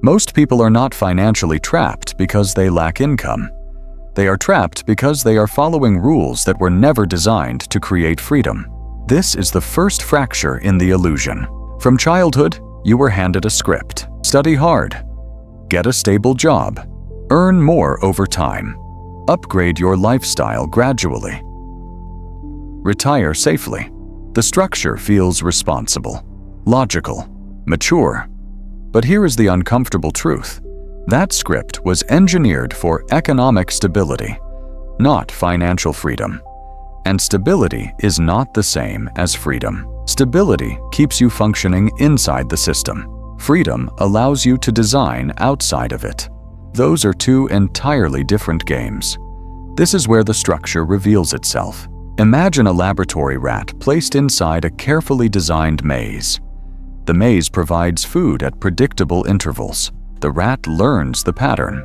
Most people are not financially trapped because they lack income. They are trapped because they are following rules that were never designed to create freedom. This is the first fracture in the illusion. From childhood, you were handed a script. Study hard. Get a stable job. Earn more over time. Upgrade your lifestyle gradually. Retire safely. The structure feels responsible, logical, mature. But here is the uncomfortable truth. That script was engineered for economic stability, not financial freedom. And stability is not the same as freedom. Stability keeps you functioning inside the system. Freedom allows you to design outside of it. Those are two entirely different games. This is where the structure reveals itself. Imagine a laboratory rat placed inside a carefully designed maze. The maze provides food at predictable intervals. The rat learns the pattern.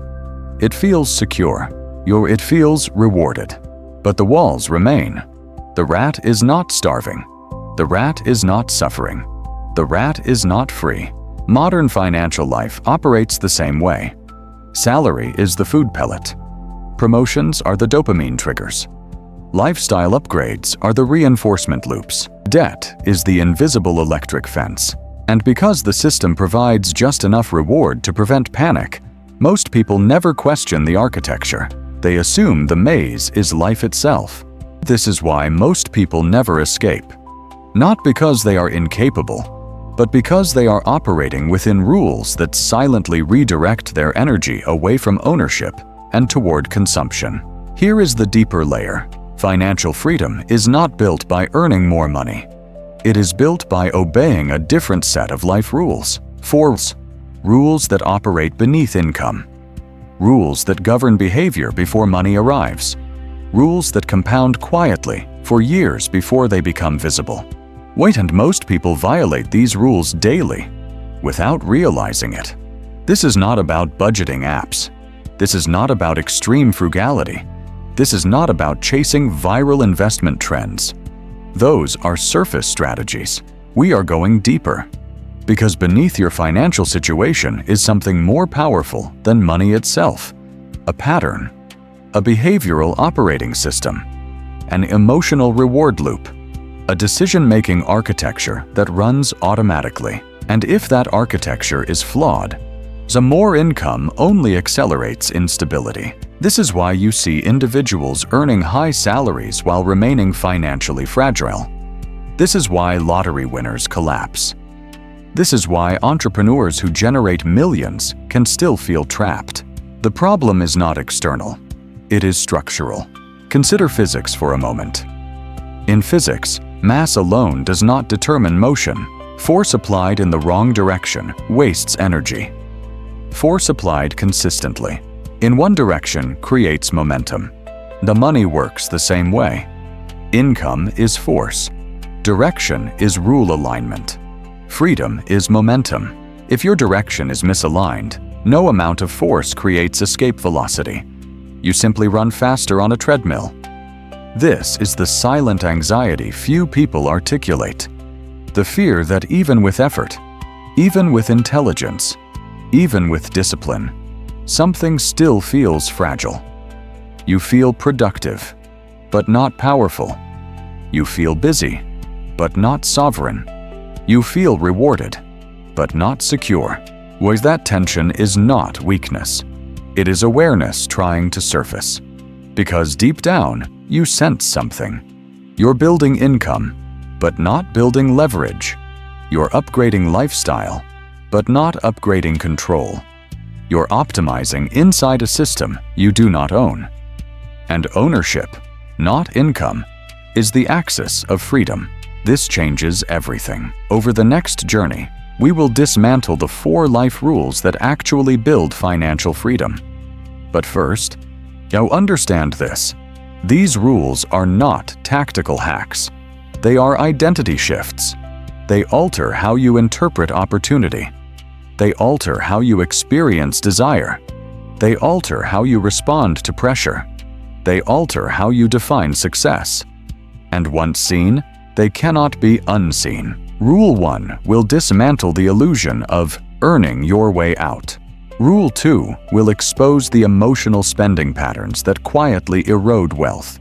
It feels secure. It feels rewarded. But the walls remain. The rat is not starving. The rat is not suffering. The rat is not free. Modern financial life operates the same way. Salary is the food pellet. Promotions are the dopamine triggers. Lifestyle upgrades are the reinforcement loops. Debt is the invisible electric fence. And because the system provides just enough reward to prevent panic, most people never question the architecture. They assume the maze is life itself. This is why most people never escape. Not because they are incapable, but because they are operating within rules that silently redirect their energy away from ownership and toward consumption. Here is the deeper layer. Financial freedom is not built by earning more money. It is built by obeying a different set of life rules. Rules that operate beneath income. Rules that govern behavior before money arrives. Rules that compound quietly for years before they become visible. And most people violate these rules daily without realizing it. This is not about budgeting apps. This is not about extreme frugality. This is not about chasing viral investment trends. Those are surface strategies. We are going deeper. Because beneath your financial situation is something more powerful than money itself. A pattern, a behavioral operating system, an emotional reward loop, a decision-making architecture that runs automatically. And if that architecture is flawed, the more income only accelerates instability. This is why you see individuals earning high salaries while remaining financially fragile. This is why lottery winners collapse. This is why entrepreneurs who generate millions can still feel trapped. The problem is not external. It is structural. Consider physics for a moment. In physics, mass alone does not determine motion. Force applied in the wrong direction wastes energy. Force applied consistently in one direction creates momentum. The money works the same way. Income is force. Direction is rule alignment. Freedom is momentum. If your direction is misaligned, no amount of force creates escape velocity. You simply run faster on a treadmill. This is the silent anxiety few people articulate. The fear that even with effort, even with intelligence, even with discipline, something still feels fragile. You feel productive, but not powerful. You feel busy, but not sovereign. You feel rewarded, but not secure. That tension is not weakness. It is awareness trying to surface. Because deep down, you sense something. You're building income, but not building leverage. You're upgrading lifestyle, but not upgrading control. You're optimizing inside a system you do not own. And ownership, not income, is the axis of freedom. This changes everything. Over the next journey, we will dismantle the 4 life rules that actually build financial freedom. But first, understand this. These rules are not tactical hacks. They are identity shifts. They alter how you interpret opportunity. They alter how you experience desire. They alter how you respond to pressure. They alter how you define success. And once seen, they cannot be unseen. Rule 1 will dismantle the illusion of earning your way out. Rule 2 will expose the emotional spending patterns that quietly erode wealth.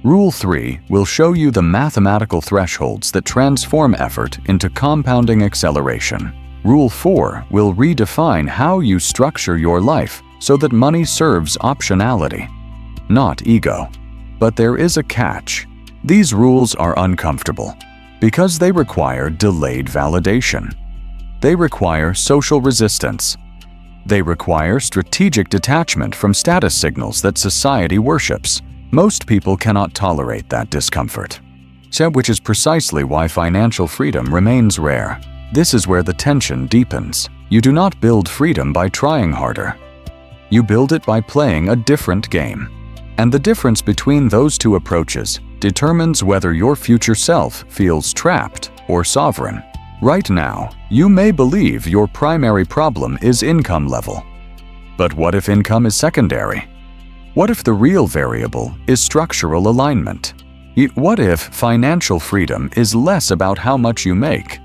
Rule 3 will show you the mathematical thresholds that transform effort into compounding acceleration. Rule 4 will redefine how you structure your life so that money serves optionality, not ego. But there is a catch. These rules are uncomfortable because they require delayed validation. They require social resistance. They require strategic detachment from status signals that society worships. Most people cannot tolerate that discomfort, which is precisely why financial freedom remains rare. This is where the tension deepens. You do not build freedom by trying harder. You build it by playing a different game. And the difference between those two approaches determines whether your future self feels trapped or sovereign. Right now, you may believe your primary problem is income level. But what if income is secondary? What if the real variable is structural alignment? What if financial freedom is less about how much you make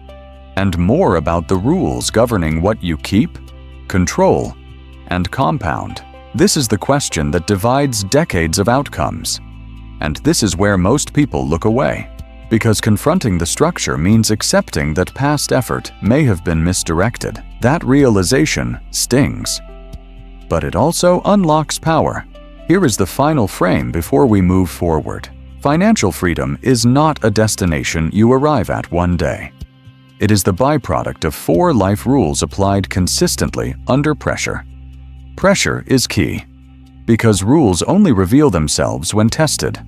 and more about the rules governing what you keep, control, and compound? This is the question that divides decades of outcomes. And this is where most people look away, because confronting the structure means accepting that past effort may have been misdirected. That realization stings. But it also unlocks power. Here is the final frame before we move forward. Financial freedom is not a destination you arrive at one day. It is the byproduct of 4 life rules applied consistently under pressure. Pressure is key, because rules only reveal themselves when tested,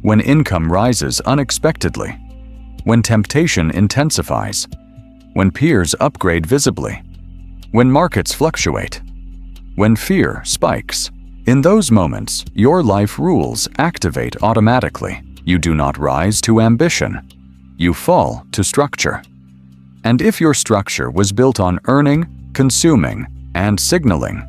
when income rises unexpectedly, when temptation intensifies, when peers upgrade visibly, when markets fluctuate, when fear spikes. In those moments, your life rules activate automatically. You do not rise to ambition. You fall to structure. And if your structure was built on earning, consuming, and signaling,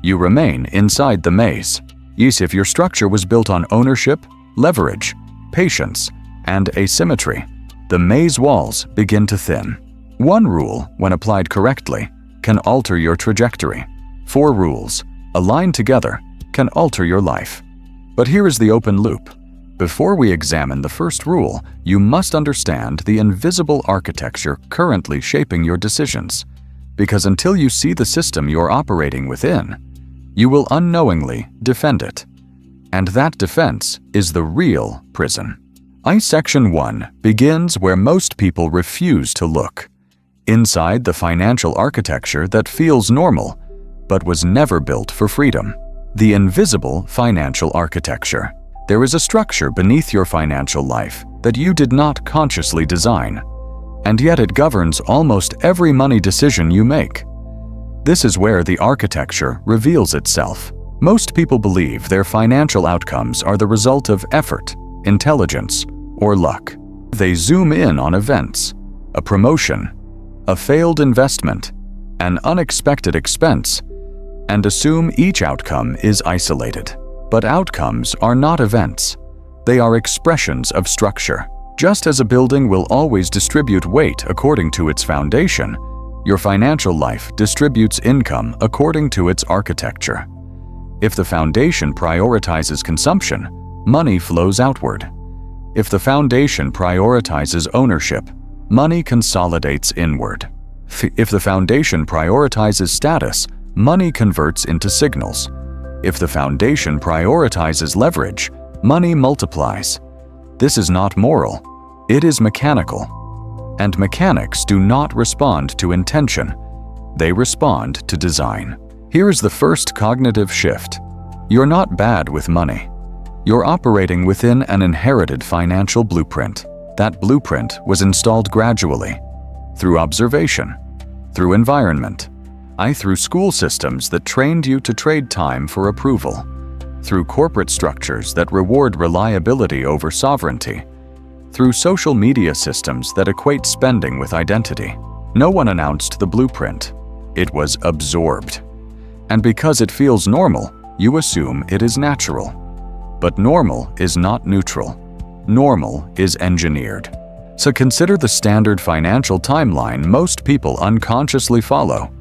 you remain inside the maze. Yes, if your structure was built on ownership, leverage, patience, and asymmetry, the maze walls begin to thin. 1 rule, when applied correctly, can alter your trajectory. 4 rules, aligned together, can alter your life. But here is the open loop. Before we examine the first rule, you must understand the invisible architecture currently shaping your decisions. Because until you see the system you're operating within, you will unknowingly defend it. And that defense is the real prison. Section 1 begins where most people refuse to look. Inside the financial architecture that feels normal, but was never built for freedom. The invisible financial architecture. There is a structure beneath your financial life that you did not consciously design, and yet it governs almost every money decision you make. This is where the architecture reveals itself. Most people believe their financial outcomes are the result of effort, intelligence, or luck. They zoom in on events, a promotion, a failed investment, an unexpected expense, and assume each outcome is isolated. But outcomes are not events. They are expressions of structure. Just as a building will always distribute weight according to its foundation, your financial life distributes income according to its architecture. If the foundation prioritizes consumption, money flows outward. If the foundation prioritizes ownership, money consolidates inward. If the foundation prioritizes status, money converts into signals. If the foundation prioritizes leverage, money multiplies. This is not moral, it is mechanical. And mechanics do not respond to intention, they respond to design. Here is the first cognitive shift. You're not bad with money. You're operating within an inherited financial blueprint. That blueprint was installed gradually, through observation, through environment, through school systems that trained you to trade time for approval, through corporate structures that reward reliability over sovereignty, through social media systems that equate spending with identity. No one announced the blueprint. It was absorbed. And because it feels normal, you assume it is natural. But normal is not neutral. Normal is engineered. So consider the standard financial timeline most people unconsciously follow.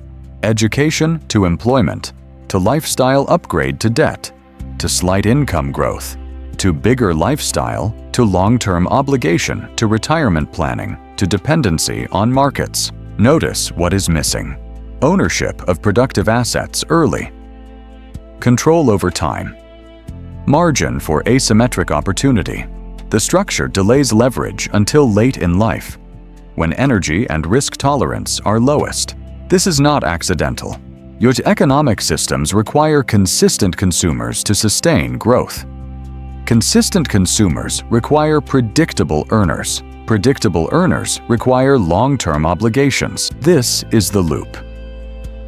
education to employment, to lifestyle upgrade to debt, to slight income growth, to bigger lifestyle, to long-term obligation, to retirement planning, to dependency on markets. Notice what is missing. Ownership of productive assets early. Control over time. Margin for asymmetric opportunity. The structure delays leverage until late in life, when energy and risk tolerance are lowest. This is not accidental. Your economic systems require consistent consumers to sustain growth. Consistent consumers require predictable earners. Predictable earners require long-term obligations. This is the loop.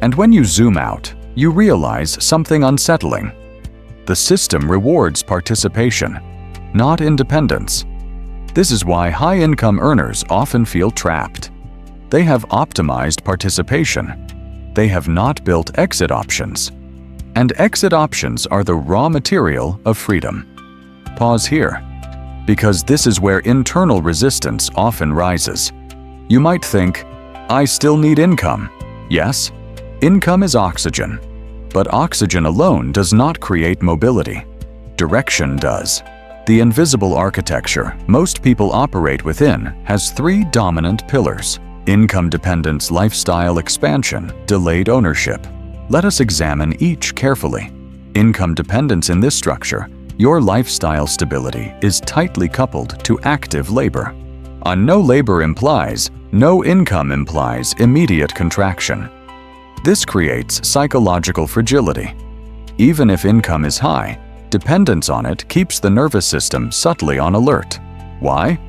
And when you zoom out, you realize something unsettling. The system rewards participation, not independence. This is why high-income earners often feel trapped. They have optimized participation. They have not built exit options. And exit options are the raw material of freedom. Pause here, because this is where internal resistance often rises. You might think, I still need income. Yes, income is oxygen, but oxygen alone does not create mobility. Direction does. The invisible architecture most people operate within has three dominant pillars: income dependence, lifestyle expansion, delayed ownership. Let us examine each carefully. Income dependence: in this structure, your lifestyle stability is tightly coupled to active labor. No labor implies no income implies immediate contraction. This creates psychological fragility. Even if income is high, dependence on it keeps the nervous system subtly on alert. Why?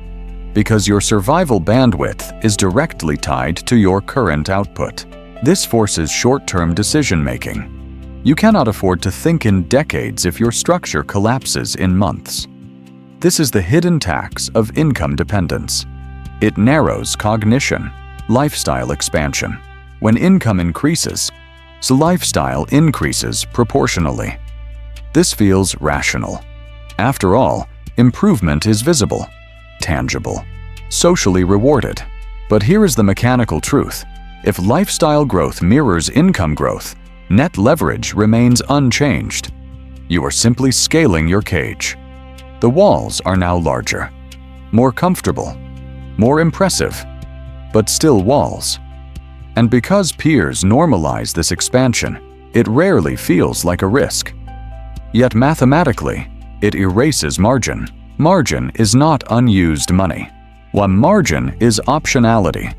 Because your survival bandwidth is directly tied to your current output. This forces short-term decision-making. You cannot afford to think in decades if your structure collapses in months. This is the hidden tax of income dependence. It narrows cognition. Lifestyle expansion. When income increases, so lifestyle increases proportionally. This feels rational. After all, improvement is visible, tangible, socially rewarded. But here is the mechanical truth. If lifestyle growth mirrors income growth, net leverage remains unchanged. You are simply scaling your cage. The walls are now larger, more comfortable, more impressive, but still walls. And because peers normalize this expansion, it rarely feels like a risk. Yet mathematically, it erases margin. Margin is not unused money. While margin is optionality.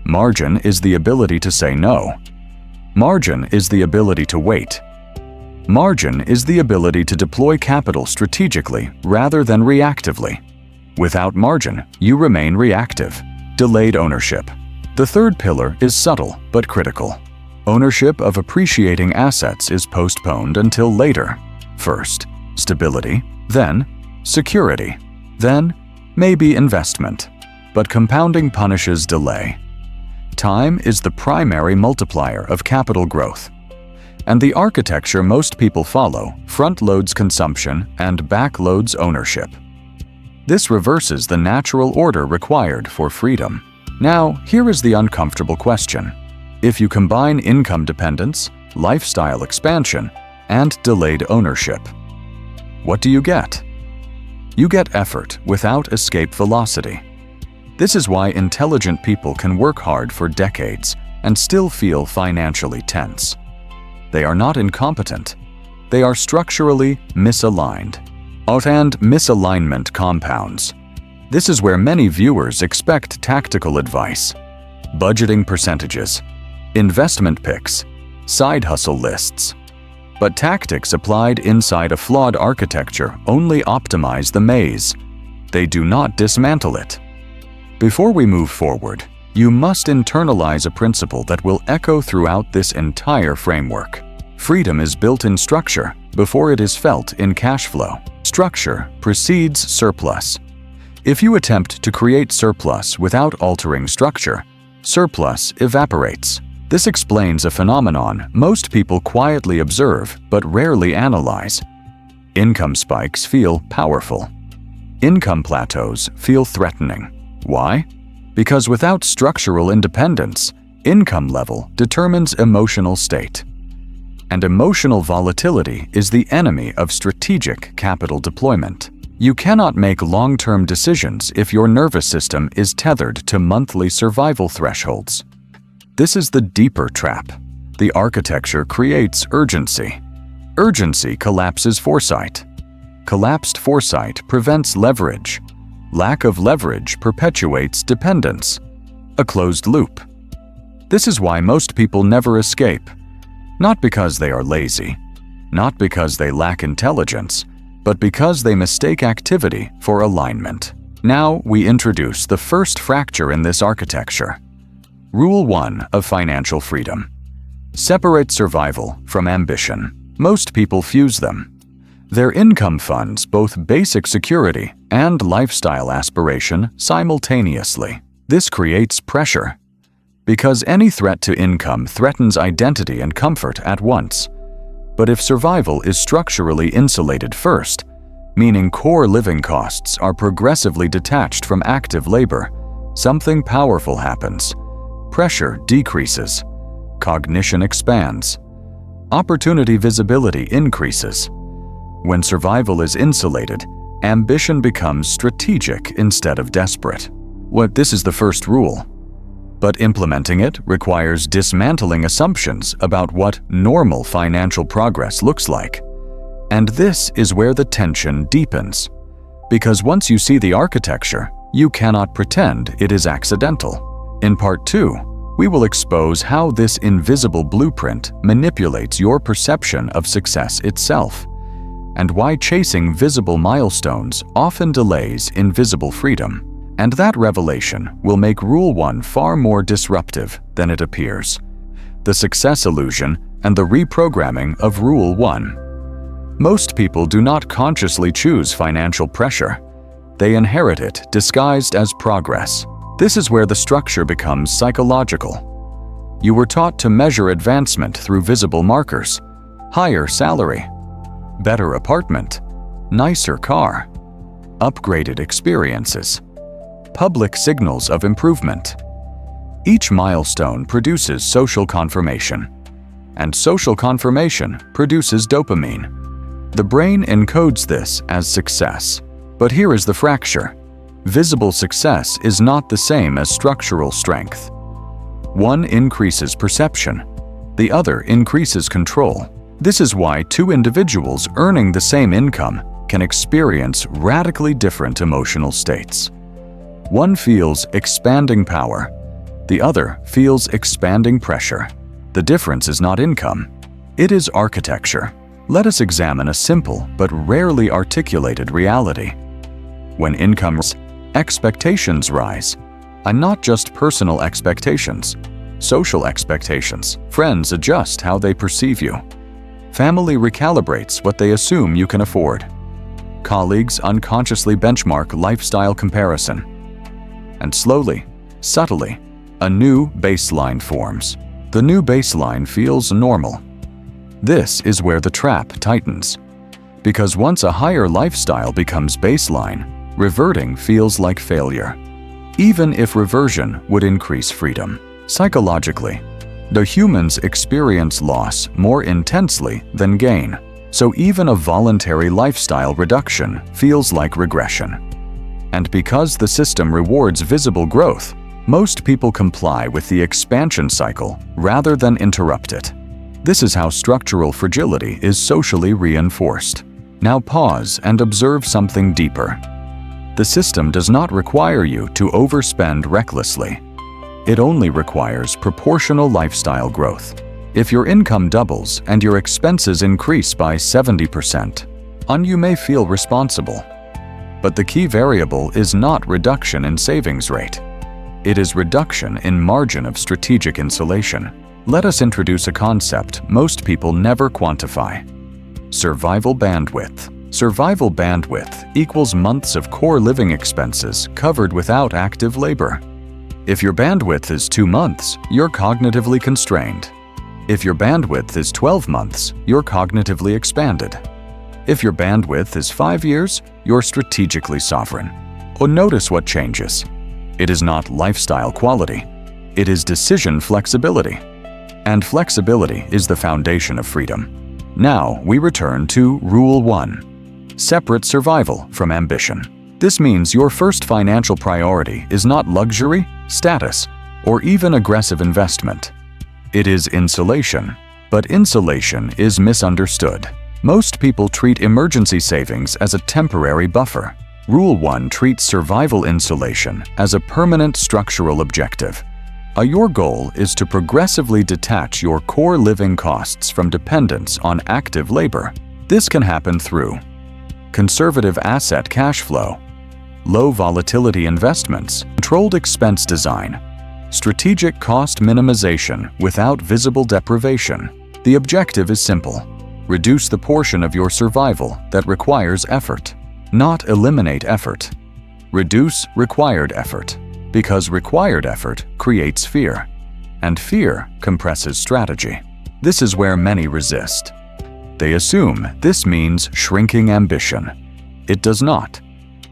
Margin is the ability to say no. Margin is the ability to wait. Margin is the ability to deploy capital strategically rather than reactively. Without margin, you remain reactive. Delayed ownership. The third pillar is subtle but critical. Ownership of appreciating assets is postponed until later. First, stability, then security, then maybe investment. But compounding punishes delay. Time is the primary multiplier of capital growth. And the architecture most people follow front-loads consumption and back-loads ownership. This reverses the natural order required for freedom. Now, here is the uncomfortable question. If you combine income dependence, lifestyle expansion, and delayed ownership, what do you get? You get effort without escape velocity. This is why intelligent people can work hard for decades and still feel financially tense. They are not incompetent. They are structurally misaligned. And misalignment compounds. This is where many viewers expect tactical advice, budgeting percentages, investment picks, side hustle lists. But tactics applied inside a flawed architecture only optimize the maze. They do not dismantle it. Before we move forward, you must internalize a principle that will echo throughout this entire framework. Freedom is built in structure before it is felt in cash flow. Structure precedes surplus. If you attempt to create surplus without altering structure, surplus evaporates. This explains a phenomenon most people quietly observe but rarely analyze. Income spikes feel powerful. Income plateaus feel threatening. Why? Because without structural independence, Income level determines emotional state. And emotional volatility is the enemy of strategic capital deployment. You cannot make long-term decisions if your nervous system is tethered to monthly survival thresholds. This is the deeper trap. The architecture creates urgency. Urgency collapses foresight. Collapsed foresight prevents leverage. Lack of leverage perpetuates dependence. A closed loop. This is why most people never escape. Not because they are lazy, not because they lack intelligence, but because they mistake activity for alignment. Now we introduce the first fracture in this architecture. Rule 1 of financial freedom. Separate survival from ambition. Most people fuse them. Their income funds both basic security and lifestyle aspiration simultaneously. This creates pressure, because any threat to income threatens identity and comfort at once. But if survival is structurally insulated first, meaning core living costs are progressively detached from active labor, something powerful happens. Pressure decreases. Cognition expands. Opportunity visibility increases. When survival is insulated, ambition becomes strategic instead of desperate. This is the first rule. But implementing it requires dismantling assumptions about what normal financial progress looks like. And this is where the tension deepens. Because once you see the architecture, you cannot pretend it is accidental. In Part 2, we will expose how this invisible blueprint manipulates your perception of success itself, and why chasing visible milestones often delays invisible freedom. And that revelation will make Rule 1 far more disruptive than it appears. The success illusion and the reprogramming of Rule 1. Most people do not consciously choose financial pressure. They inherit it disguised as progress. This is where the structure becomes psychological. You were taught to measure advancement through visible markers: higher salary, better apartment, nicer car, upgraded experiences, public signals of improvement. Each milestone produces social confirmation, and social confirmation produces dopamine. The brain encodes this as success. But here is the fracture. Visible success is not the same as structural strength. One increases perception, the other increases control. This is why two individuals earning the same income can experience radically different emotional states. One feels expanding power, the other feels expanding pressure. The difference is not income, it is architecture. Let us examine a simple but rarely articulated reality. When income rises, expectations rise, and not just personal expectations, social expectations. Friends adjust how they perceive you. Family recalibrates what they assume you can afford. Colleagues unconsciously benchmark lifestyle comparison. And slowly, subtly, a new baseline forms. The new baseline feels normal. This is where the trap tightens. Because once a higher lifestyle becomes baseline, reverting feels like failure. Even if reversion would increase freedom. Psychologically, the humans experience loss more intensely than gain. So even a voluntary lifestyle reduction feels like regression. And because the system rewards visible growth, most people comply with the expansion cycle rather than interrupt it. This is how structural fragility is socially reinforced. Now pause and observe something deeper. The system does not require you to overspend recklessly. It only requires proportional lifestyle growth. If your income doubles and your expenses increase by 70%, you may feel responsible. But the key variable is not reduction in savings rate. It is reduction in margin of strategic insulation. Let us introduce a concept most people never quantify. Survival bandwidth. Survival bandwidth equals months of core living expenses covered without active labor. If your bandwidth is 2 months, you're cognitively constrained. If your bandwidth is 12 months, you're cognitively expanded. If your bandwidth is 5 years, you're strategically sovereign. Notice what changes. It is not lifestyle quality. It is decision flexibility. And flexibility is the foundation of freedom. Now we return to Rule 1. Separate survival from ambition. This means your first financial priority is not luxury, status, or even aggressive investment. It is insulation. But insulation is misunderstood. Most people treat emergency savings as a temporary buffer. Rule 1 treats survival insulation as a permanent structural objective. Your goal is to progressively detach your core living costs from dependence on active labor. This can happen through conservative asset cash flow, low volatility investments, controlled expense design, strategic cost minimization without visible deprivation. The objective is simple. Reduce the portion of your survival that requires effort, not eliminate effort. Reduce required effort, because required effort creates fear, and fear compresses strategy. This is where many resist. They assume this means shrinking ambition. It does not.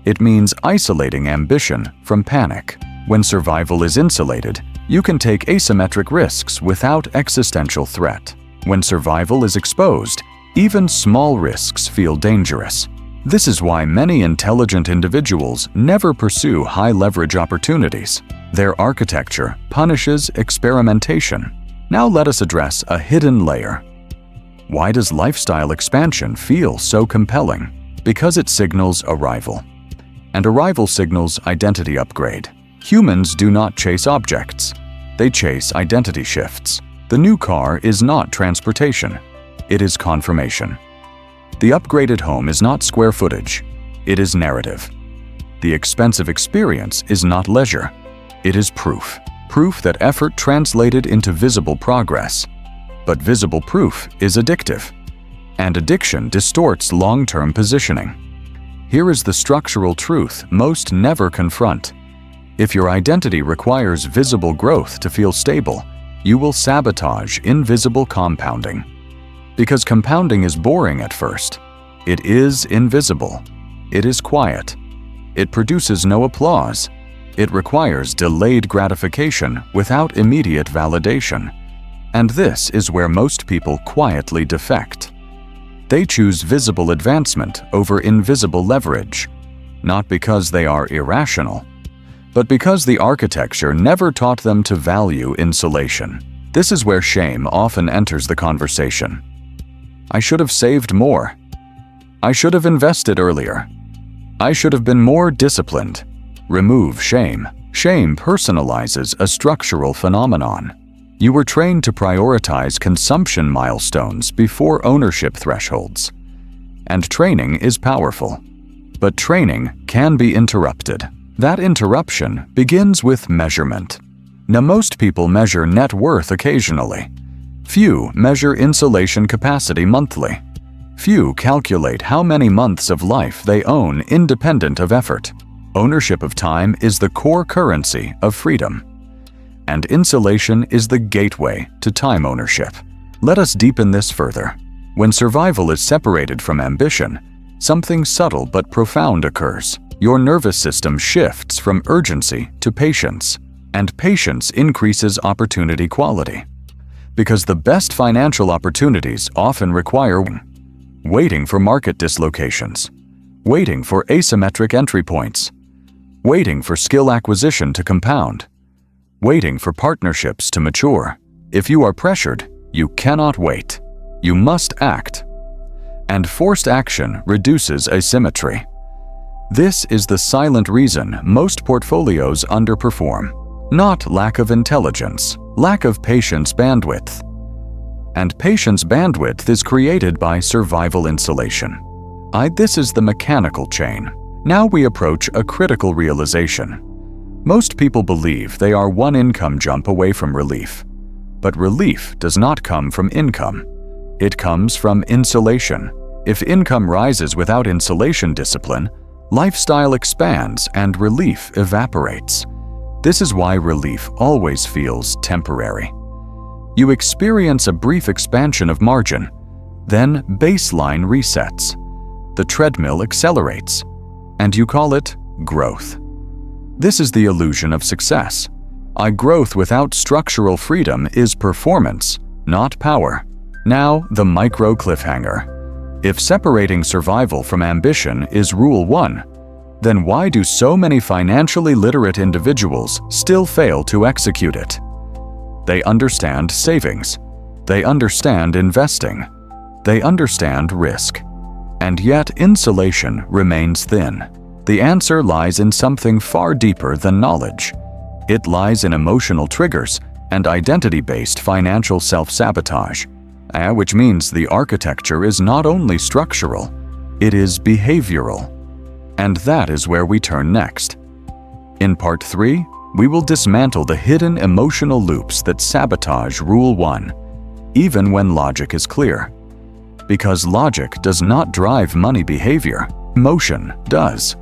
It means isolating ambition from panic. When survival is insulated, you can take asymmetric risks without existential threat. When survival is exposed, even small risks feel dangerous. This is why many intelligent individuals never pursue high-leverage opportunities. Their architecture punishes experimentation. Now let us address a hidden layer. Why does lifestyle expansion feel so compelling? Because it signals arrival. And arrival signals identity upgrade. Humans do not chase objects. They chase identity shifts. The new car is not transportation. It is confirmation. The upgraded home is not square footage. It is narrative. The expensive experience is not leisure. It is proof. Proof that effort translated into visible progress. But visible proof is addictive. And addiction distorts long-term positioning. Here is the structural truth most never confront. If your identity requires visible growth to feel stable, you will sabotage invisible compounding. Because compounding is boring at first. It is invisible. It is quiet. It produces no applause. It requires delayed gratification without immediate validation. And this is where most people quietly defect. They choose visible advancement over invisible leverage, not because they are irrational, but because the architecture never taught them to value insulation. This is where shame often enters the conversation. I should have saved more. I should have invested earlier. I should have been more disciplined. Remove shame. Shame personalizes a structural phenomenon. You were trained to prioritize consumption milestones before ownership thresholds. And training is powerful. But training can be interrupted. That interruption begins with measurement. Now, most people measure net worth occasionally. Few measure insulation capacity monthly. Few calculate how many months of life they own independent of effort. Ownership of time is the core currency of freedom. And insulation is the gateway to time ownership. Let us deepen this further. When survival is separated from ambition, something subtle but profound occurs. Your nervous system shifts from urgency to patience, and patience increases opportunity quality. Because the best financial opportunities often require waiting for market dislocations, waiting for asymmetric entry points, waiting for skill acquisition to compound, waiting for partnerships to mature. If you are pressured, you cannot wait. You must act. And forced action reduces asymmetry. This is the silent reason most portfolios underperform. Not lack of intelligence, lack of patience bandwidth. And patience bandwidth is created by survival insulation. This is the mechanical chain. Now we approach a critical realization. Most people believe they are one income jump away from relief. But relief does not come from income. It comes from insulation. If income rises without insulation discipline, lifestyle expands and relief evaporates. This is why relief always feels temporary. You experience a brief expansion of margin, then baseline resets. The treadmill accelerates, and you call it growth. This is the illusion of success. Growth without structural freedom is performance, not power. Now, the micro cliffhanger. If separating survival from ambition is rule 1, then why do so many financially literate individuals still fail to execute it? They understand savings. They understand investing. They understand risk. And yet insulation remains thin. The answer lies in something far deeper than knowledge. It lies in emotional triggers and identity-based financial self-sabotage, which means the architecture is not only structural, it is behavioral. And that is where we turn next. In Part 3, we will dismantle the hidden emotional loops that sabotage Rule 1, even when logic is clear. Because logic does not drive money behavior, emotion does.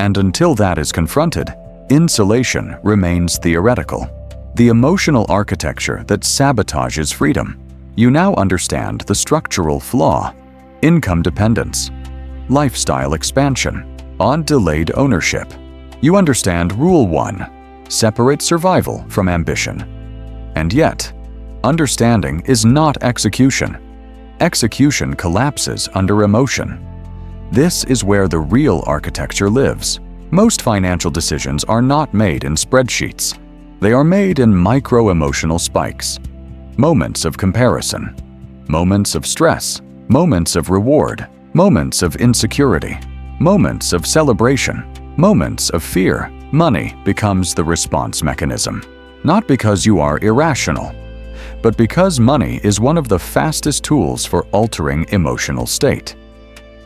And until that is confronted, insulation remains theoretical. The emotional architecture that sabotages freedom. You now understand the structural flaw: income dependence, lifestyle expansion, on delayed ownership. You understand Rule 1, separate survival from ambition. And yet, understanding is not execution. Execution collapses under emotion. This is where the real architecture lives. Most financial decisions are not made in spreadsheets. They are made in micro-emotional spikes. Moments of comparison, moments of stress, moments of reward, moments of insecurity, moments of celebration, moments of fear. Money becomes the response mechanism, not because you are irrational, but because money is one of the fastest tools for altering emotional state.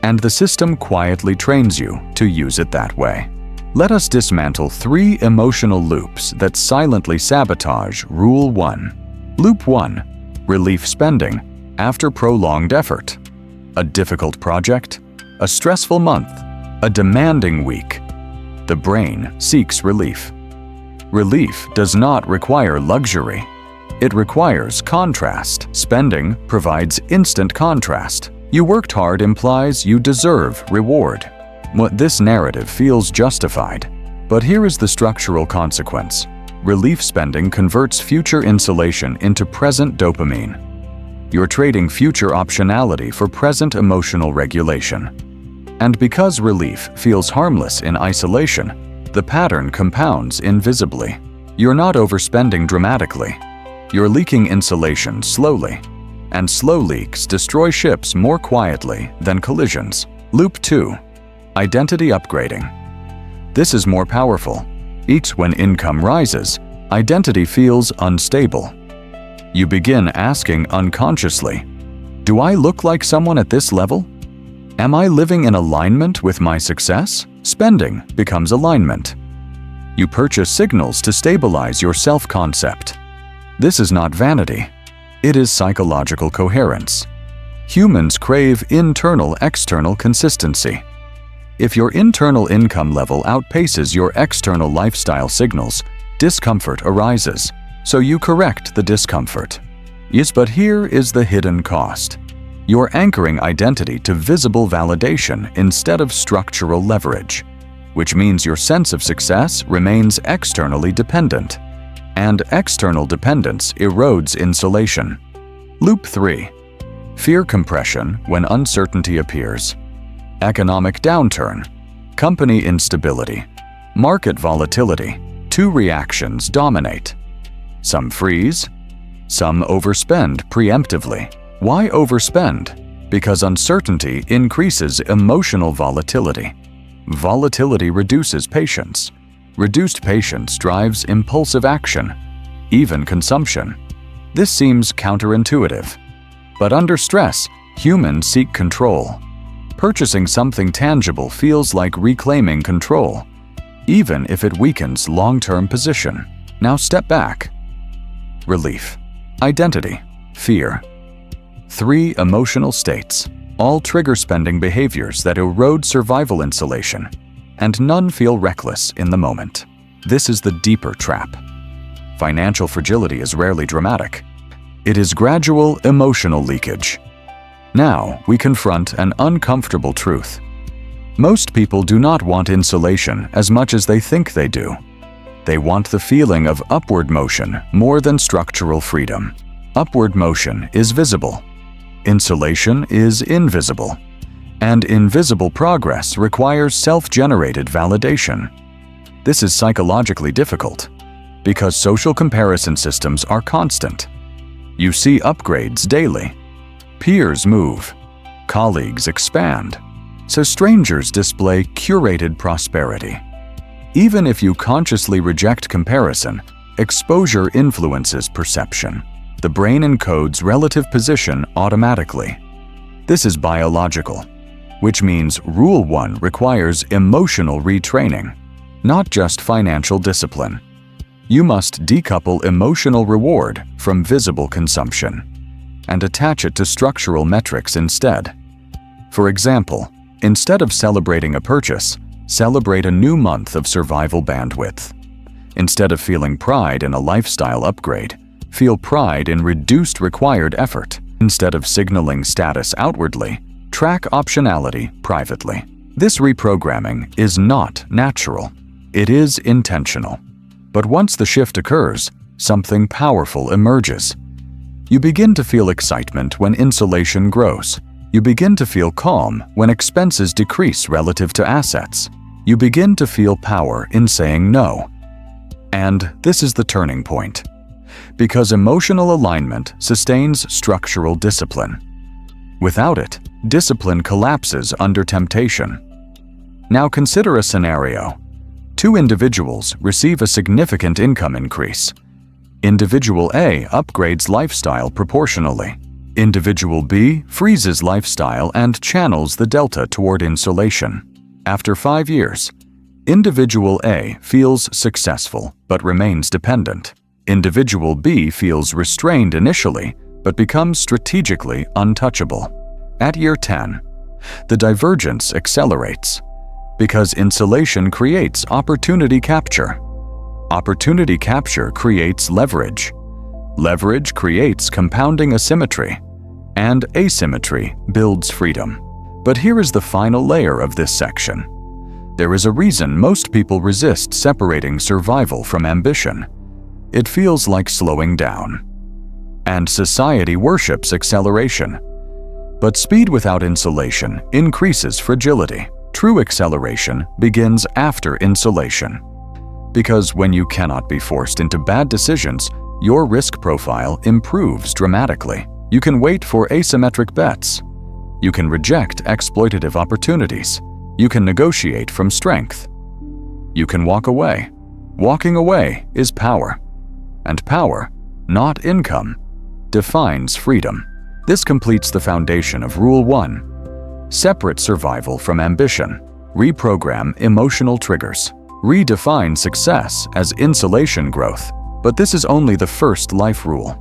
And the system quietly trains you to use it that way. Let us dismantle 3 emotional loops that silently sabotage Rule 1. Loop 1. Relief spending after prolonged effort. A difficult project, a stressful month, a demanding week. The brain seeks relief. Relief does not require luxury. It requires contrast. Spending provides instant contrast. You worked hard implies you deserve reward. This narrative feels justified. But here is the structural consequence. Relief spending converts future insulation into present dopamine. You're trading future optionality for present emotional regulation. And because relief feels harmless in isolation, the pattern compounds invisibly. You're not overspending dramatically. You're leaking insulation slowly. And slow leaks destroy ships more quietly than collisions. Loop 2. Identity upgrading. This is more powerful. Each when income rises, identity feels unstable. You begin asking unconsciously, do I look like someone at this level? Am I living in alignment with my success? Spending becomes alignment. You purchase signals to stabilize your self-concept. This is not vanity. It is psychological coherence. Humans crave internal-external consistency. If your internal income level outpaces your external lifestyle signals, discomfort arises, so you correct the discomfort. Yes, but here is the hidden cost. You're anchoring identity to visible validation instead of structural leverage, which means your sense of success remains externally dependent. And external dependence erodes insulation. Loop 3. Fear compression when uncertainty appears. Economic downturn, company instability, market volatility. 2 reactions dominate. Some freeze, some overspend preemptively. Why overspend? Because uncertainty increases emotional volatility. Volatility reduces patience. Reduced patience drives impulsive action, even consumption. This seems counterintuitive. But under stress, humans seek control. Purchasing something tangible feels like reclaiming control, even if it weakens long-term position. Now step back. Relief, identity, fear. 3 emotional states, all trigger spending behaviors that erode survival insulation, and none feel reckless in the moment. This is the deeper trap. Financial fragility is rarely dramatic. It is gradual emotional leakage. Now we confront an uncomfortable truth. Most people do not want insulation as much as they think they do. They want the feeling of upward motion more than structural freedom. Upward motion is visible. Insulation is invisible. And invisible progress requires self-generated validation. This is psychologically difficult because social comparison systems are constant. You see upgrades daily. Peers move. Colleagues expand. So strangers display curated prosperity. Even if you consciously reject comparison, exposure influences perception. The brain encodes relative position automatically. This is biological, which means Rule 1 requires emotional retraining, not just financial discipline. You must decouple emotional reward from visible consumption and attach it to structural metrics instead. For example, instead of celebrating a purchase, celebrate a new month of survival bandwidth. Instead of feeling pride in a lifestyle upgrade, feel pride in reduced required effort. Instead of signaling status outwardly, track optionality privately. This reprogramming is not natural. It is intentional. But once the shift occurs, something powerful emerges. You begin to feel excitement when insulation grows. You begin to feel calm when expenses decrease relative to assets. You begin to feel power in saying no. And this is the turning point. Because emotional alignment sustains structural discipline. Without it, discipline collapses under temptation. Now consider a scenario. Two individuals receive a significant income increase. Individual A upgrades lifestyle proportionally. Individual B freezes lifestyle and channels the delta toward insulation. After 5 years, Individual A feels successful but remains dependent. Individual B feels restrained initially but becomes strategically untouchable. At year 10, the divergence accelerates because insulation creates opportunity capture. Opportunity capture creates leverage. Leverage creates compounding asymmetry, and asymmetry builds freedom. But here is the final layer of this section. There is a reason most people resist separating survival from ambition. It feels like slowing down. And society worships acceleration. But speed without insulation increases fragility. True acceleration begins after insulation. Because when you cannot be forced into bad decisions, your risk profile improves dramatically. You can wait for asymmetric bets. You can reject exploitative opportunities. You can negotiate from strength. You can walk away. Walking away is power. And power, not income, defines freedom. This completes the foundation of Rule 1. Separate survival from ambition. Reprogram emotional triggers. Redefine success as insulation growth. But this is only the first life rule.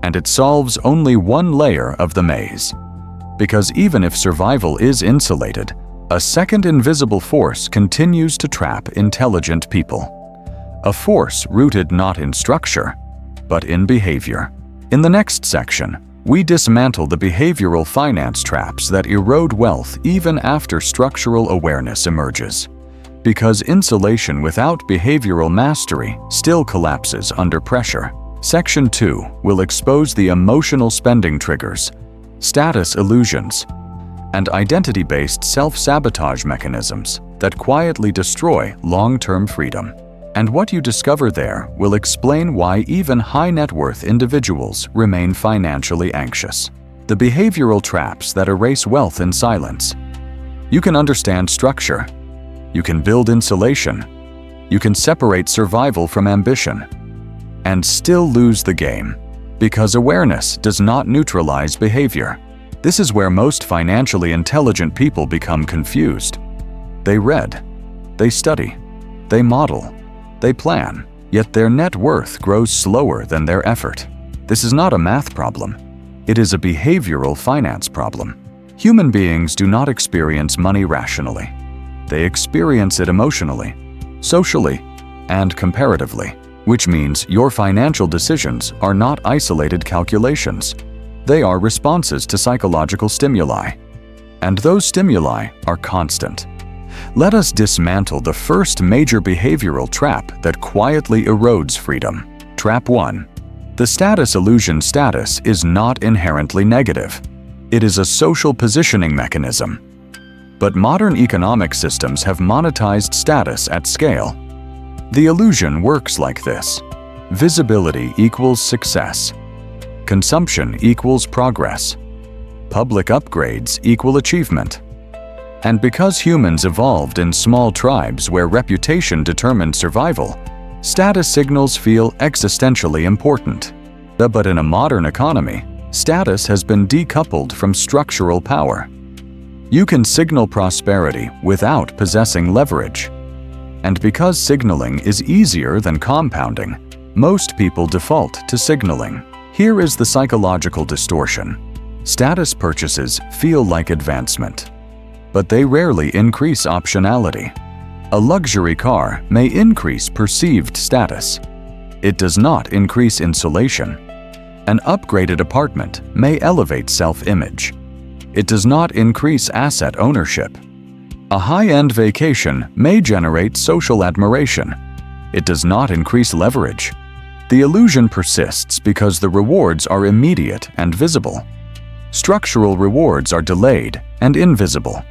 And it solves only one layer of the maze. Because even if survival is insulated, a second invisible force continues to trap intelligent people. A force rooted not in structure, but in behavior. In the next section, we dismantle the behavioral finance traps that erode wealth even after structural awareness emerges. Because insulation without behavioral mastery still collapses under pressure. Section 2 will expose the emotional spending triggers, status illusions, and identity-based self-sabotage mechanisms that quietly destroy long-term freedom. And what you discover there will explain why even high-net-worth individuals remain financially anxious. The behavioral traps that erase wealth in silence. You can understand structure. You can build insulation. You can separate survival from ambition. And still lose the game. Because awareness does not neutralize behavior. This is where most financially intelligent people become confused. They read. They study. They model. They plan, yet their net worth grows slower than their effort. This is not a math problem. It is a behavioral finance problem. Human beings do not experience money rationally. They experience it emotionally, socially, and comparatively, which means your financial decisions are not isolated calculations. They are responses to psychological stimuli. And those stimuli are constant. Let us dismantle the first major behavioral trap that quietly erodes freedom. Trap 1. The status illusion. Status is not inherently negative. It is a social positioning mechanism. But modern economic systems have monetized status at scale. The illusion works like this. Visibility equals success. Consumption equals progress. Public upgrades equal achievement. And because humans evolved in small tribes where reputation determined survival, status signals feel existentially important. But in a modern economy, status has been decoupled from structural power. You can signal prosperity without possessing leverage. And because signaling is easier than compounding, most people default to signaling. Here is the psychological distortion. Status purchases feel like advancement, but they rarely increase optionality. A luxury car may increase perceived status. It does not increase insulation. An upgraded apartment may elevate self-image. It does not increase asset ownership. A high-end vacation may generate social admiration. It does not increase leverage. The illusion persists because the rewards are immediate and visible. Structural rewards are delayed and invisible.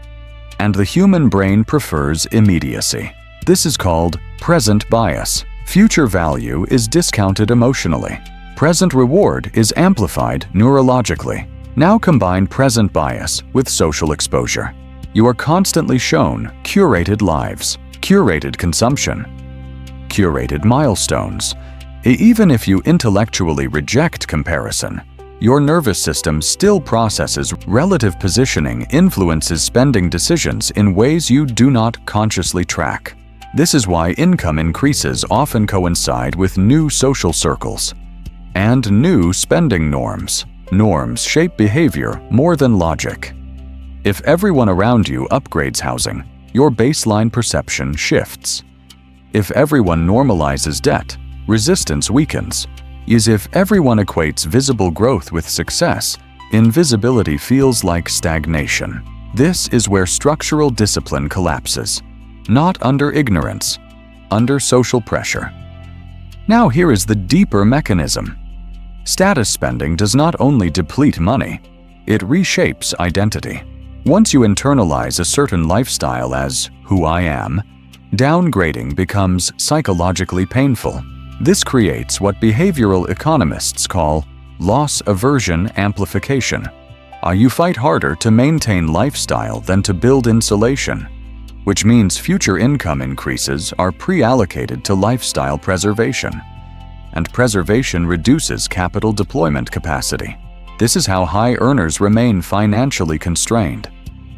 And the human brain prefers immediacy. This is called present bias. Future value is discounted emotionally. Present reward is amplified neurologically. Now combine present bias with social exposure. You are constantly shown curated lives, curated consumption, curated milestones. Even if you intellectually reject comparison, your nervous system still processes relative positioning, influences spending decisions in ways you do not consciously track. This is why income increases often coincide with new social circles and new spending norms. Norms shape behavior more than logic. If everyone around you upgrades housing, your baseline perception shifts. If everyone normalizes debt, resistance weakens. As if everyone equates visible growth with success, invisibility feels like stagnation. This is where structural discipline collapses. Not under ignorance, under social pressure. Now here is the deeper mechanism. Status spending does not only deplete money, it reshapes identity. Once you internalize a certain lifestyle as who I am, downgrading becomes psychologically painful. This creates what behavioral economists call loss aversion amplification. You fight harder to maintain lifestyle than to build insulation, which means future income increases are pre-allocated to lifestyle preservation. And preservation reduces capital deployment capacity. This is how high earners remain financially constrained.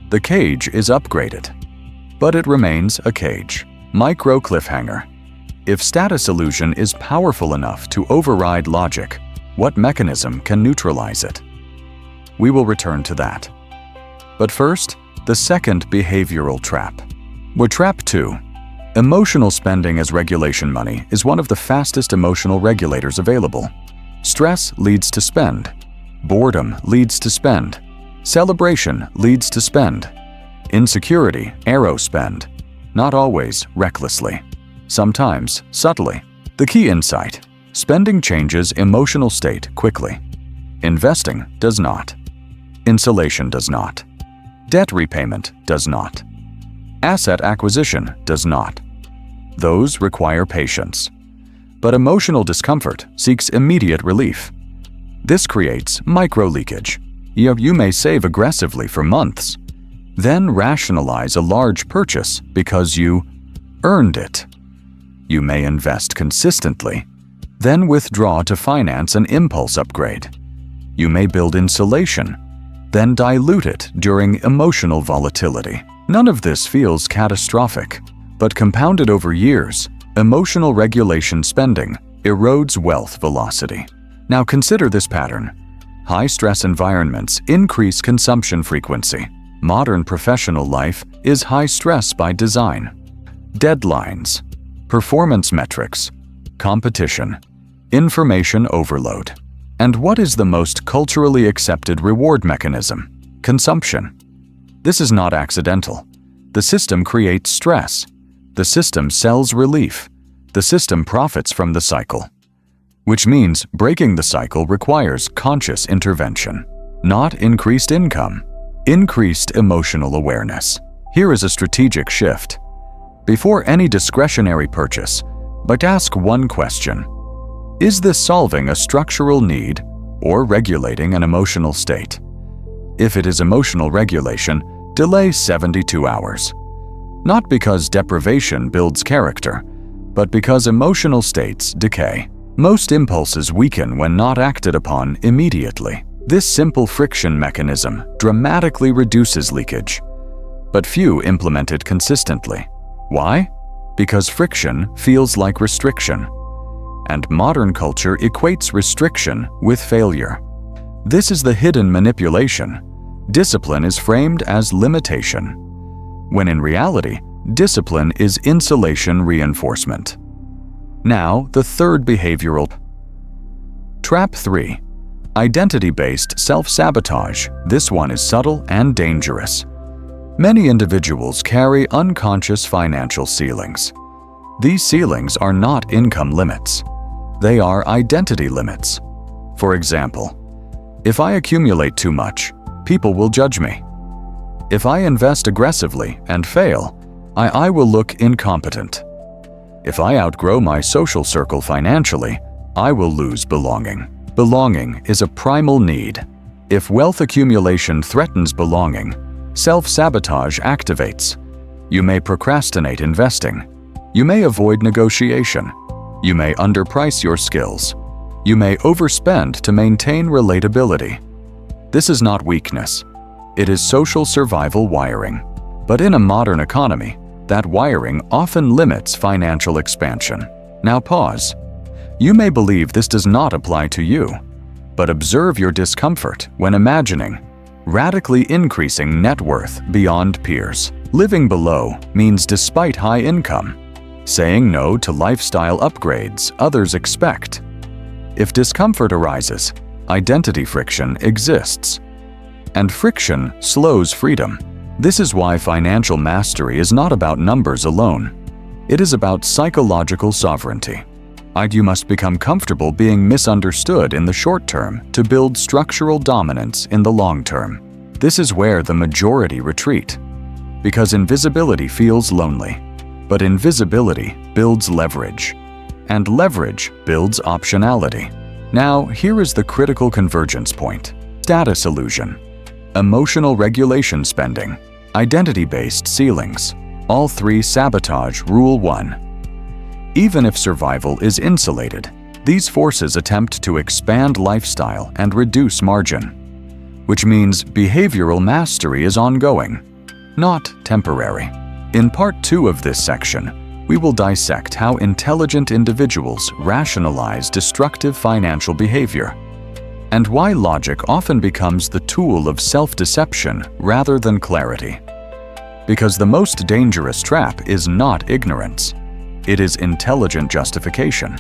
The cage is upgraded, but it remains a cage. Micro cliffhanger. If status illusion is powerful enough to override logic, what mechanism can neutralize it? We will return to that. But first, the second behavioral trap. Trap 2. Emotional spending as regulation money is one of the fastest emotional regulators available. Stress leads to spend. Boredom leads to spend. Celebration leads to spend. Insecurity, arrow spend. Not always recklessly. Sometimes subtly. The key insight: spending changes emotional state quickly. Investing does not. Insulation does not. Debt repayment does not. Asset acquisition does not. Those require patience. But emotional discomfort seeks immediate relief. This creates micro-leakage. You may save aggressively for months, then rationalize a large purchase because you earned it. You may invest consistently, then withdraw to finance an impulse upgrade. You may build insulation, then dilute it during emotional volatility. None of this feels catastrophic, but compounded over years, emotional regulation spending erodes wealth velocity. Now consider this pattern. High-stress environments increase consumption frequency. Modern professional life is high stress by design. Deadlines, performance metrics, competition, information overload. And what is the most culturally accepted reward mechanism? Consumption. This is not accidental. The system creates stress. The system sells relief. The system profits from the cycle. Which means breaking the cycle requires conscious intervention, not increased income, increased emotional awareness. Here is a strategic shift. Before any discretionary purchase, but ask one question. Is this solving a structural need or regulating an emotional state? If it is emotional regulation, delay 72 hours. Not because deprivation builds character, but because emotional states decay. Most impulses weaken when not acted upon immediately. This simple friction mechanism dramatically reduces leakage, but few implement it consistently. Why? Because friction feels like restriction, and modern culture equates restriction with failure. This is the hidden manipulation. Discipline is framed as limitation, when in reality, discipline is insulation reinforcement. Now, the third behavioral trap 3. Identity-based self-sabotage. This one is subtle and dangerous. Many individuals carry unconscious financial ceilings. These ceilings are not income limits. They are identity limits. For example, if I accumulate too much, people will judge me. If I invest aggressively and fail, I will look incompetent. If I outgrow my social circle financially, I will lose belonging. Belonging is a primal need. If wealth accumulation threatens belonging, self-sabotage activates. You may procrastinate investing. You may avoid negotiation. You may underprice your skills. You may overspend to maintain relatability. This is not weakness. It is social survival wiring. But in a modern economy, that wiring often limits financial expansion. Now pause. You may believe this does not apply to you, but observe your discomfort when imagining radically increasing net worth beyond peers. Living below means despite high income, saying no to lifestyle upgrades others expect. If discomfort arises, identity friction exists, and friction slows freedom. This is why financial mastery is not about numbers alone. It is about psychological sovereignty. You must become comfortable being misunderstood in the short term to build structural dominance in the long term. This is where the majority retreat, because invisibility feels lonely. But invisibility builds leverage, and leverage builds optionality. Now, here is the critical convergence point. Status illusion, emotional regulation spending, identity-based ceilings. All three sabotage Rule 1. Even if survival is insulated, these forces attempt to expand lifestyle and reduce margin, which means behavioral mastery is ongoing, not temporary. In Part 2 of this section, we will dissect how intelligent individuals rationalize destructive financial behavior, and why logic often becomes the tool of self-deception rather than clarity. Because the most dangerous trap is not ignorance, it is intelligent justification.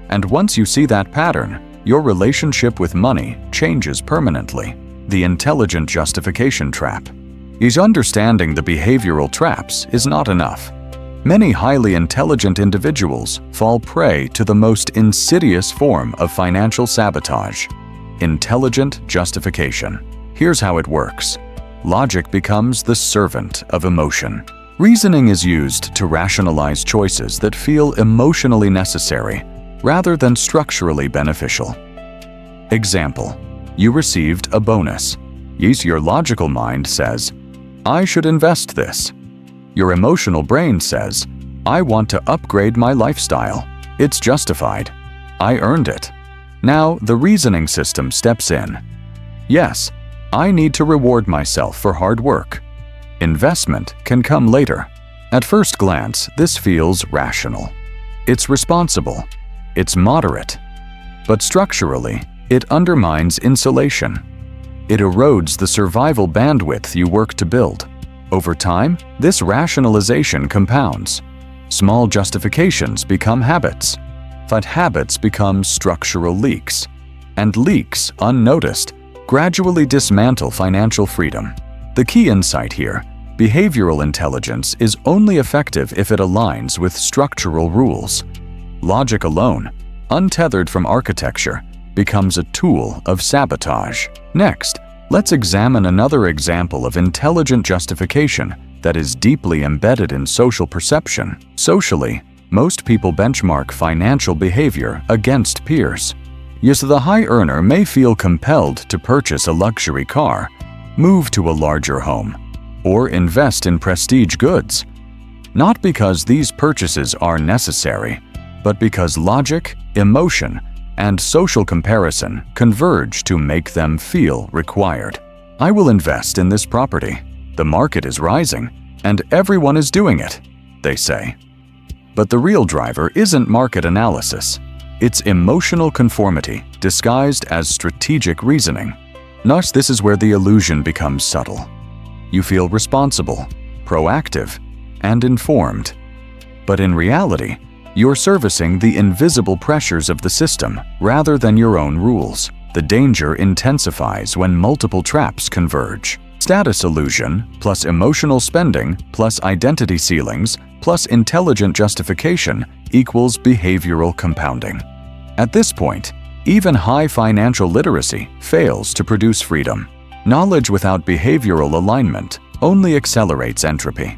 And once you see that pattern, your relationship with money changes permanently. The intelligent justification trap. Understanding the behavioral traps is not enough. Many highly intelligent individuals fall prey to the most insidious form of financial sabotage: intelligent justification. Here's how it works. Logic becomes the servant of emotion. Reasoning is used to rationalize choices that feel emotionally necessary rather than structurally beneficial. Example: you received a bonus. Your logical mind says, I should invest this. Your emotional brain says, I want to upgrade my lifestyle. It's justified. I earned it. Now the reasoning system steps in. Yes, I need to reward myself for hard work. Investment can come later. At first glance, this feels rational. It's responsible. It's moderate. But structurally, it undermines insulation. It erodes the survival bandwidth you work to build. Over time, this rationalization compounds. Small justifications become habits, but habits become structural leaks. And leaks, unnoticed, gradually dismantle financial freedom. The key insight here: Behavioral intelligence is only effective if it aligns with structural rules. Logic alone, untethered from architecture, becomes a tool of sabotage. Next, let's examine another example of intelligent justification that is deeply embedded in social perception. Socially, most people benchmark financial behavior against peers. Yes, the high earner may feel compelled to purchase a luxury car, move to a larger home, or invest in prestige goods. Not because these purchases are necessary, but because logic, emotion, and social comparison converge to make them feel required. I will invest in this property. The market is rising, and everyone is doing it, they say. But the real driver isn't market analysis. It's emotional conformity disguised as strategic reasoning. Thus, this is where the illusion becomes subtle. You feel responsible, proactive, and informed. But in reality, you're servicing the invisible pressures of the system rather than your own rules. The danger intensifies when multiple traps converge. Status illusion plus emotional spending plus identity ceilings plus intelligent justification equals behavioral compounding. At this point, even high financial literacy fails to produce freedom. Knowledge without behavioral alignment only accelerates entropy.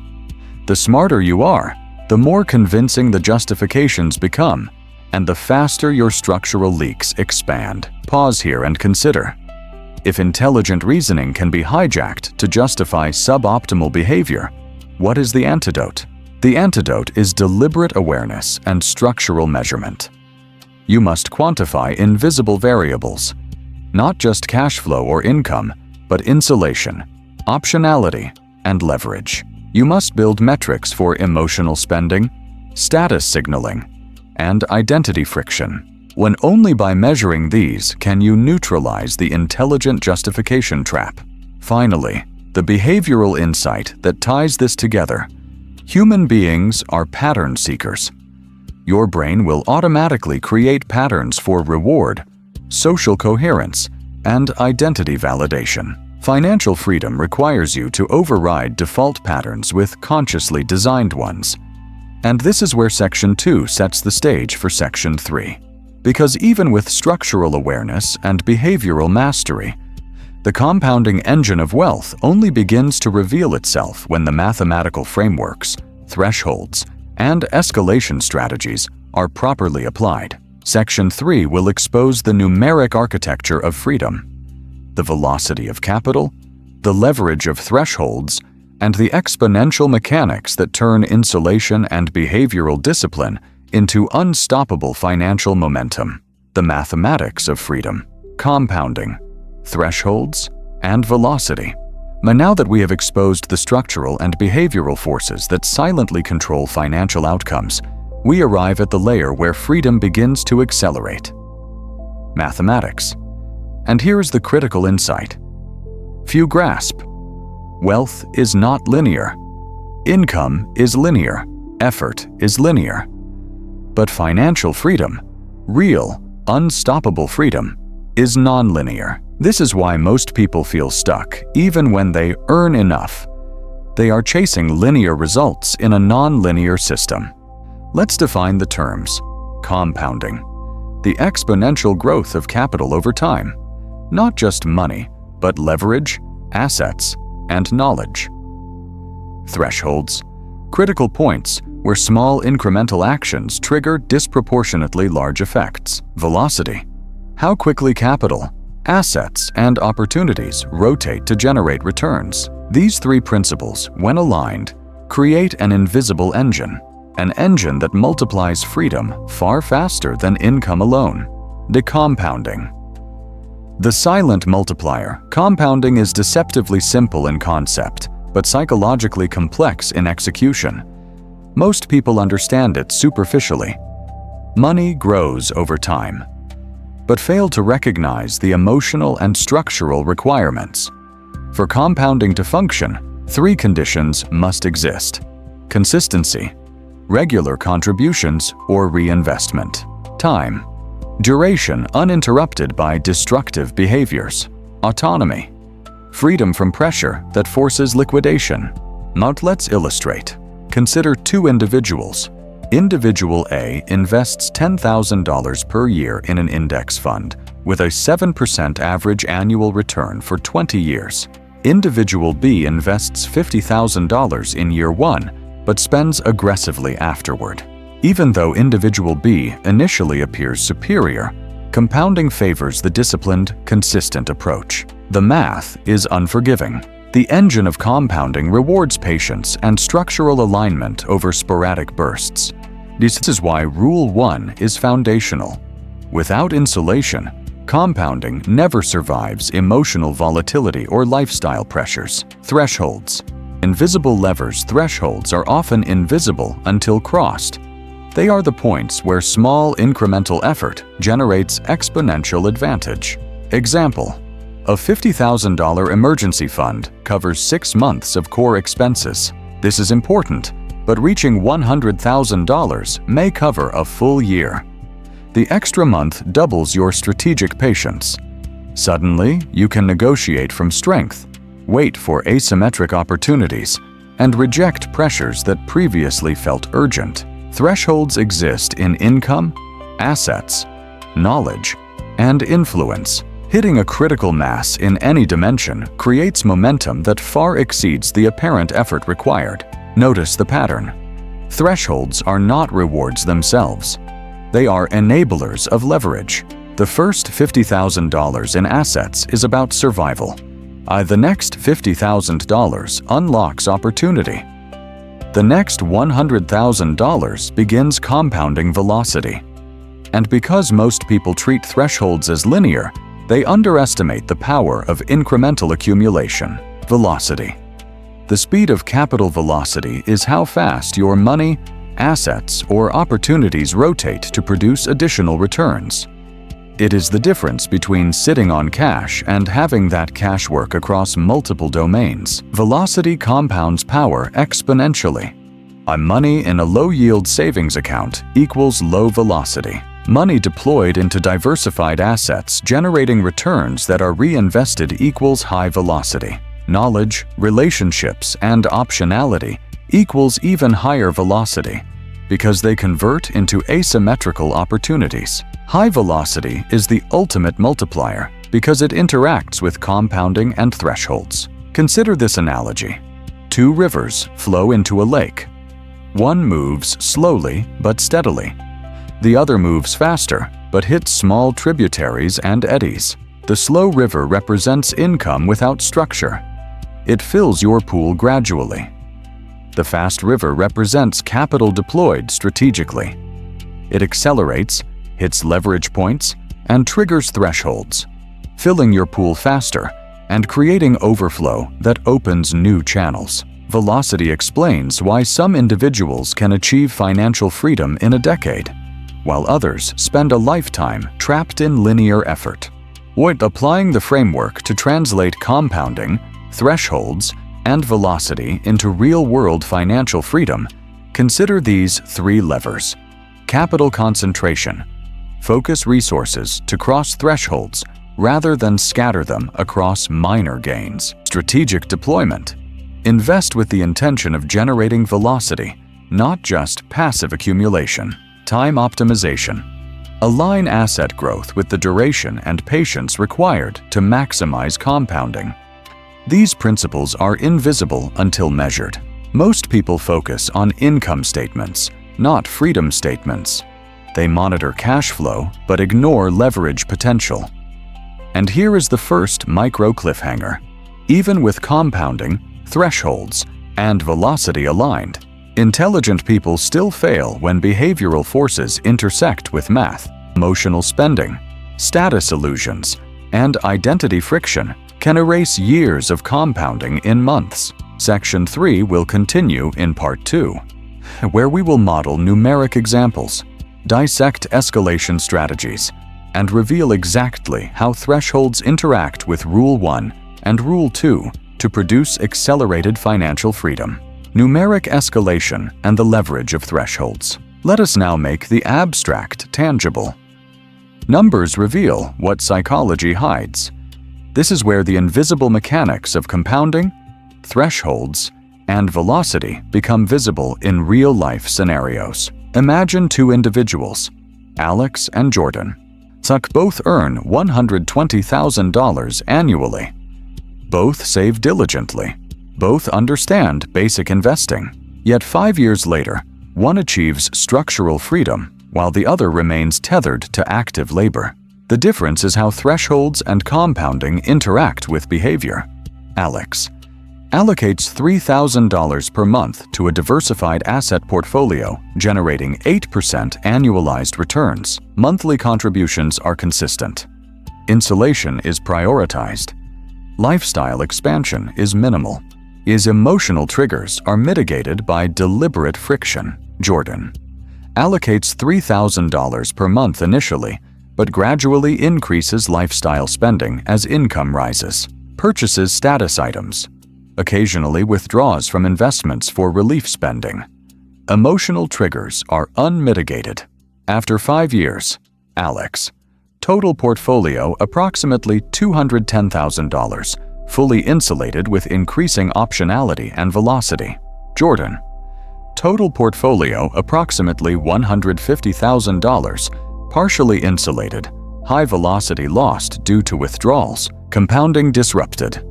The smarter you are, the more convincing the justifications become, and the faster your structural leaks expand. Pause here and consider. If intelligent reasoning can be hijacked to justify suboptimal behavior, what is the antidote? The antidote is deliberate awareness and structural measurement. You must quantify invisible variables, not just cash flow or income, but insulation, optionality, and leverage. You must build metrics for emotional spending, status signaling, and identity friction. When only by measuring these can you neutralize the intelligent justification trap. Finally, the behavioral insight that ties this together. Human beings are pattern seekers. Your brain will automatically create patterns for reward, social coherence, and identity validation. Financial freedom requires you to override default patterns with consciously designed ones. And this is where Section 2 sets the stage for Section 3. Because even with structural awareness and behavioral mastery, the compounding engine of wealth only begins to reveal itself when the mathematical frameworks, thresholds, and escalation strategies are properly applied. Section 3 will expose the numeric architecture of freedom, the velocity of capital, the leverage of thresholds, and the exponential mechanics that turn insulation and behavioral discipline into unstoppable financial momentum. The mathematics of freedom, compounding, thresholds, and velocity. But now that we have exposed the structural and behavioral forces that silently control financial outcomes, we arrive at the layer where freedom begins to accelerate. Mathematics. And here's the critical insight. Few grasp. Wealth is not linear. Income is linear. Effort is linear. But financial freedom, real, unstoppable freedom, is nonlinear. This is why most people feel stuck, even when they earn enough. They are chasing linear results in a non-linear system. Let's define the terms. Compounding. The exponential growth of capital over time. Not just money, but leverage, assets, and knowledge. Thresholds. Critical points where small incremental actions trigger disproportionately large effects. Velocity. How quickly capital, assets, and opportunities rotate to generate returns. These three principles, when aligned, create an invisible engine, an engine that multiplies freedom far faster than income alone. Decompounding. The silent multiplier, compounding is deceptively simple in concept, but psychologically complex in execution. Most people understand it superficially. Money grows over time, but fail to recognize the emotional and structural requirements. For compounding to function, three conditions must exist: consistency, regular contributions or reinvestment, time, duration uninterrupted by destructive behaviors, autonomy, freedom from pressure that forces liquidation. Now let's illustrate. Consider two individuals. Individual A invests $10,000 per year in an index fund with a 7% average annual return for 20 years. Individual B invests $50,000 in year 1, but spends aggressively afterward. Even though individual B initially appears superior, compounding favors the disciplined, consistent approach. The math is unforgiving. The engine of compounding rewards patience and structural alignment over sporadic bursts. This is why Rule 1 is foundational. Without insulation, compounding never survives emotional volatility or lifestyle pressures. Thresholds. Invisible levers. Thresholds are often invisible until crossed. They are the points where small incremental effort generates exponential advantage. Example: a $50,000 emergency fund covers 6 months of core expenses. This is important, but reaching $100,000 may cover a full year. The extra month doubles your strategic patience. Suddenly, you can negotiate from strength, wait for asymmetric opportunities, and reject pressures that previously felt urgent. Thresholds exist in income, assets, knowledge, and influence. Hitting a critical mass in any dimension creates momentum that far exceeds the apparent effort required. Notice the pattern. Thresholds are not rewards themselves. They are enablers of leverage. The first $50,000 in assets is about survival. The next $50,000 unlocks opportunity. The next $100,000 begins compounding velocity. And because most people treat thresholds as linear, they underestimate the power of incremental accumulation. Velocity. The speed of capital velocity is how fast your money, assets, or opportunities rotate to produce additional returns. It is the difference between sitting on cash and having that cash work across multiple domains. Velocity compounds power exponentially. Money in a low-yield savings account equals low velocity. Money deployed into diversified assets generating returns that are reinvested equals high velocity. Knowledge, relationships, and optionality equals even higher velocity because they convert into asymmetrical opportunities. High velocity is the ultimate multiplier because it interacts with compounding and thresholds. Consider this analogy. 2 rivers flow into a lake. One moves slowly but steadily. The other moves faster, but hits small tributaries and eddies. The slow river represents income without structure. It fills your pool gradually. The fast river represents capital deployed strategically. It accelerates, hits leverage points, and triggers thresholds, filling your pool faster and creating overflow that opens new channels. Velocity explains why some individuals can achieve financial freedom in a decade, while others spend a lifetime trapped in linear effort. When applying the framework to translate compounding, thresholds, and velocity into real-world financial freedom, consider these 3 levers. Capital concentration. Focus resources to cross thresholds rather than scatter them across minor gains. Strategic deployment. Invest with the intention of generating velocity, not just passive accumulation. Time optimization. Align asset growth with the duration and patience required to maximize compounding. These principles are invisible until measured. Most people focus on income statements, not freedom statements. They monitor cash flow but ignore leverage potential. And here is the first micro cliffhanger. Even with compounding, thresholds, and velocity aligned, intelligent people still fail when behavioral forces intersect with math. Emotional spending, status illusions, and identity friction can erase years of compounding in months. Section 3 will continue in Part 2, where we will model numeric examples, dissect escalation strategies, and reveal exactly how thresholds interact with Rule 1 and Rule 2 to produce accelerated financial freedom. Numeric escalation and the leverage of thresholds. Let us now make the abstract tangible. Numbers reveal what psychology hides. This is where the invisible mechanics of compounding, thresholds, and velocity become visible in real-life scenarios. Imagine two individuals, Alex and Jordan. Both earn $120,000 annually. Both save diligently. Both understand basic investing. Yet 5 years later, one achieves structural freedom, while the other remains tethered to active labor. The difference is how thresholds and compounding interact with behavior. Alex allocates $3,000 per month to a diversified asset portfolio, generating 8% annualized returns. Monthly contributions are consistent. Insulation is prioritized. Lifestyle expansion is minimal. His emotional triggers are mitigated by deliberate friction. Jordan allocates $3,000 per month initially, but gradually increases lifestyle spending as income rises. Purchases status items. Occasionally withdraws from investments for relief spending. Emotional triggers are unmitigated. After 5 years, Alex. Total portfolio approximately $210,000, fully insulated with increasing optionality and velocity. Jordan. Total portfolio approximately $150,000, partially insulated, high velocity lost due to withdrawals, compounding disrupted.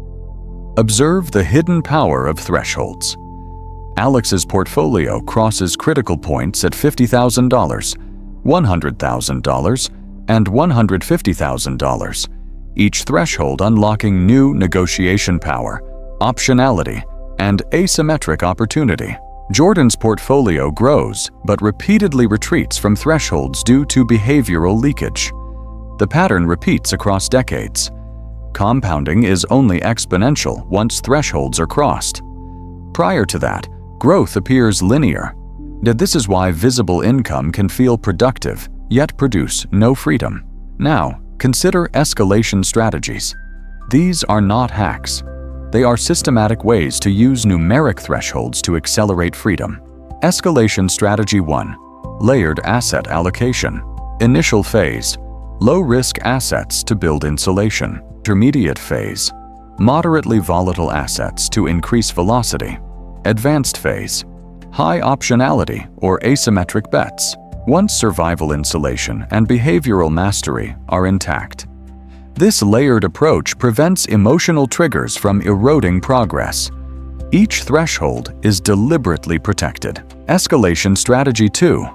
Observe the hidden power of thresholds. Alex's portfolio crosses critical points at $50,000, $100,000, and $150,000, each threshold unlocking new negotiation power, optionality, and asymmetric opportunity. Jordan's portfolio grows but repeatedly retreats from thresholds due to behavioral leakage. The pattern repeats across decades. Compounding is only exponential once thresholds are crossed. Prior to that, growth appears linear. This is why visible income can feel productive, yet produce no freedom. Now, consider escalation strategies. These are not hacks. They are systematic ways to use numeric thresholds to accelerate freedom. Escalation Strategy 1. Layered Asset Allocation. Initial phase. Low-risk assets to build insulation. Intermediate phase. Moderately volatile assets to increase velocity. Advanced phase. High optionality or asymmetric bets. Once survival insulation and behavioral mastery are intact. This layered approach prevents emotional triggers from eroding progress. Each threshold is deliberately protected. Escalation Strategy 2.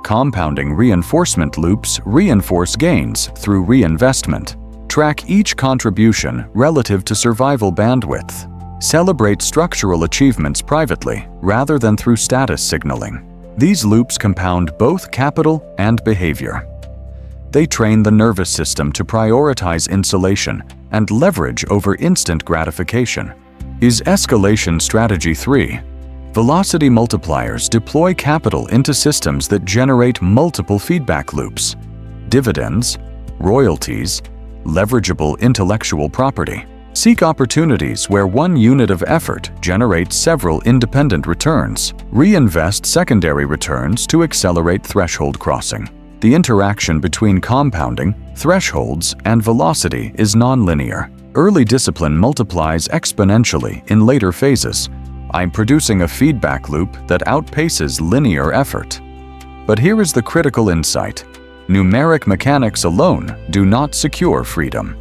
Compounding reinforcement loops reinforce gains through reinvestment. Track each contribution relative to survival bandwidth. Celebrate structural achievements privately rather than through status signaling. These loops compound both capital and behavior. They train the nervous system to prioritize insulation and leverage over instant gratification. Is Escalation Strategy 3. Velocity multipliers deploy capital into systems that generate multiple feedback loops. Dividends, royalties, leverageable intellectual property. Seek opportunities where one unit of effort generates several independent returns. Reinvest secondary returns to accelerate threshold crossing. The interaction between compounding, thresholds, and velocity is nonlinear. Early discipline multiplies exponentially in later phases. I'm producing a feedback loop that outpaces linear effort. But here is the critical insight. Numeric mechanics alone do not secure freedom.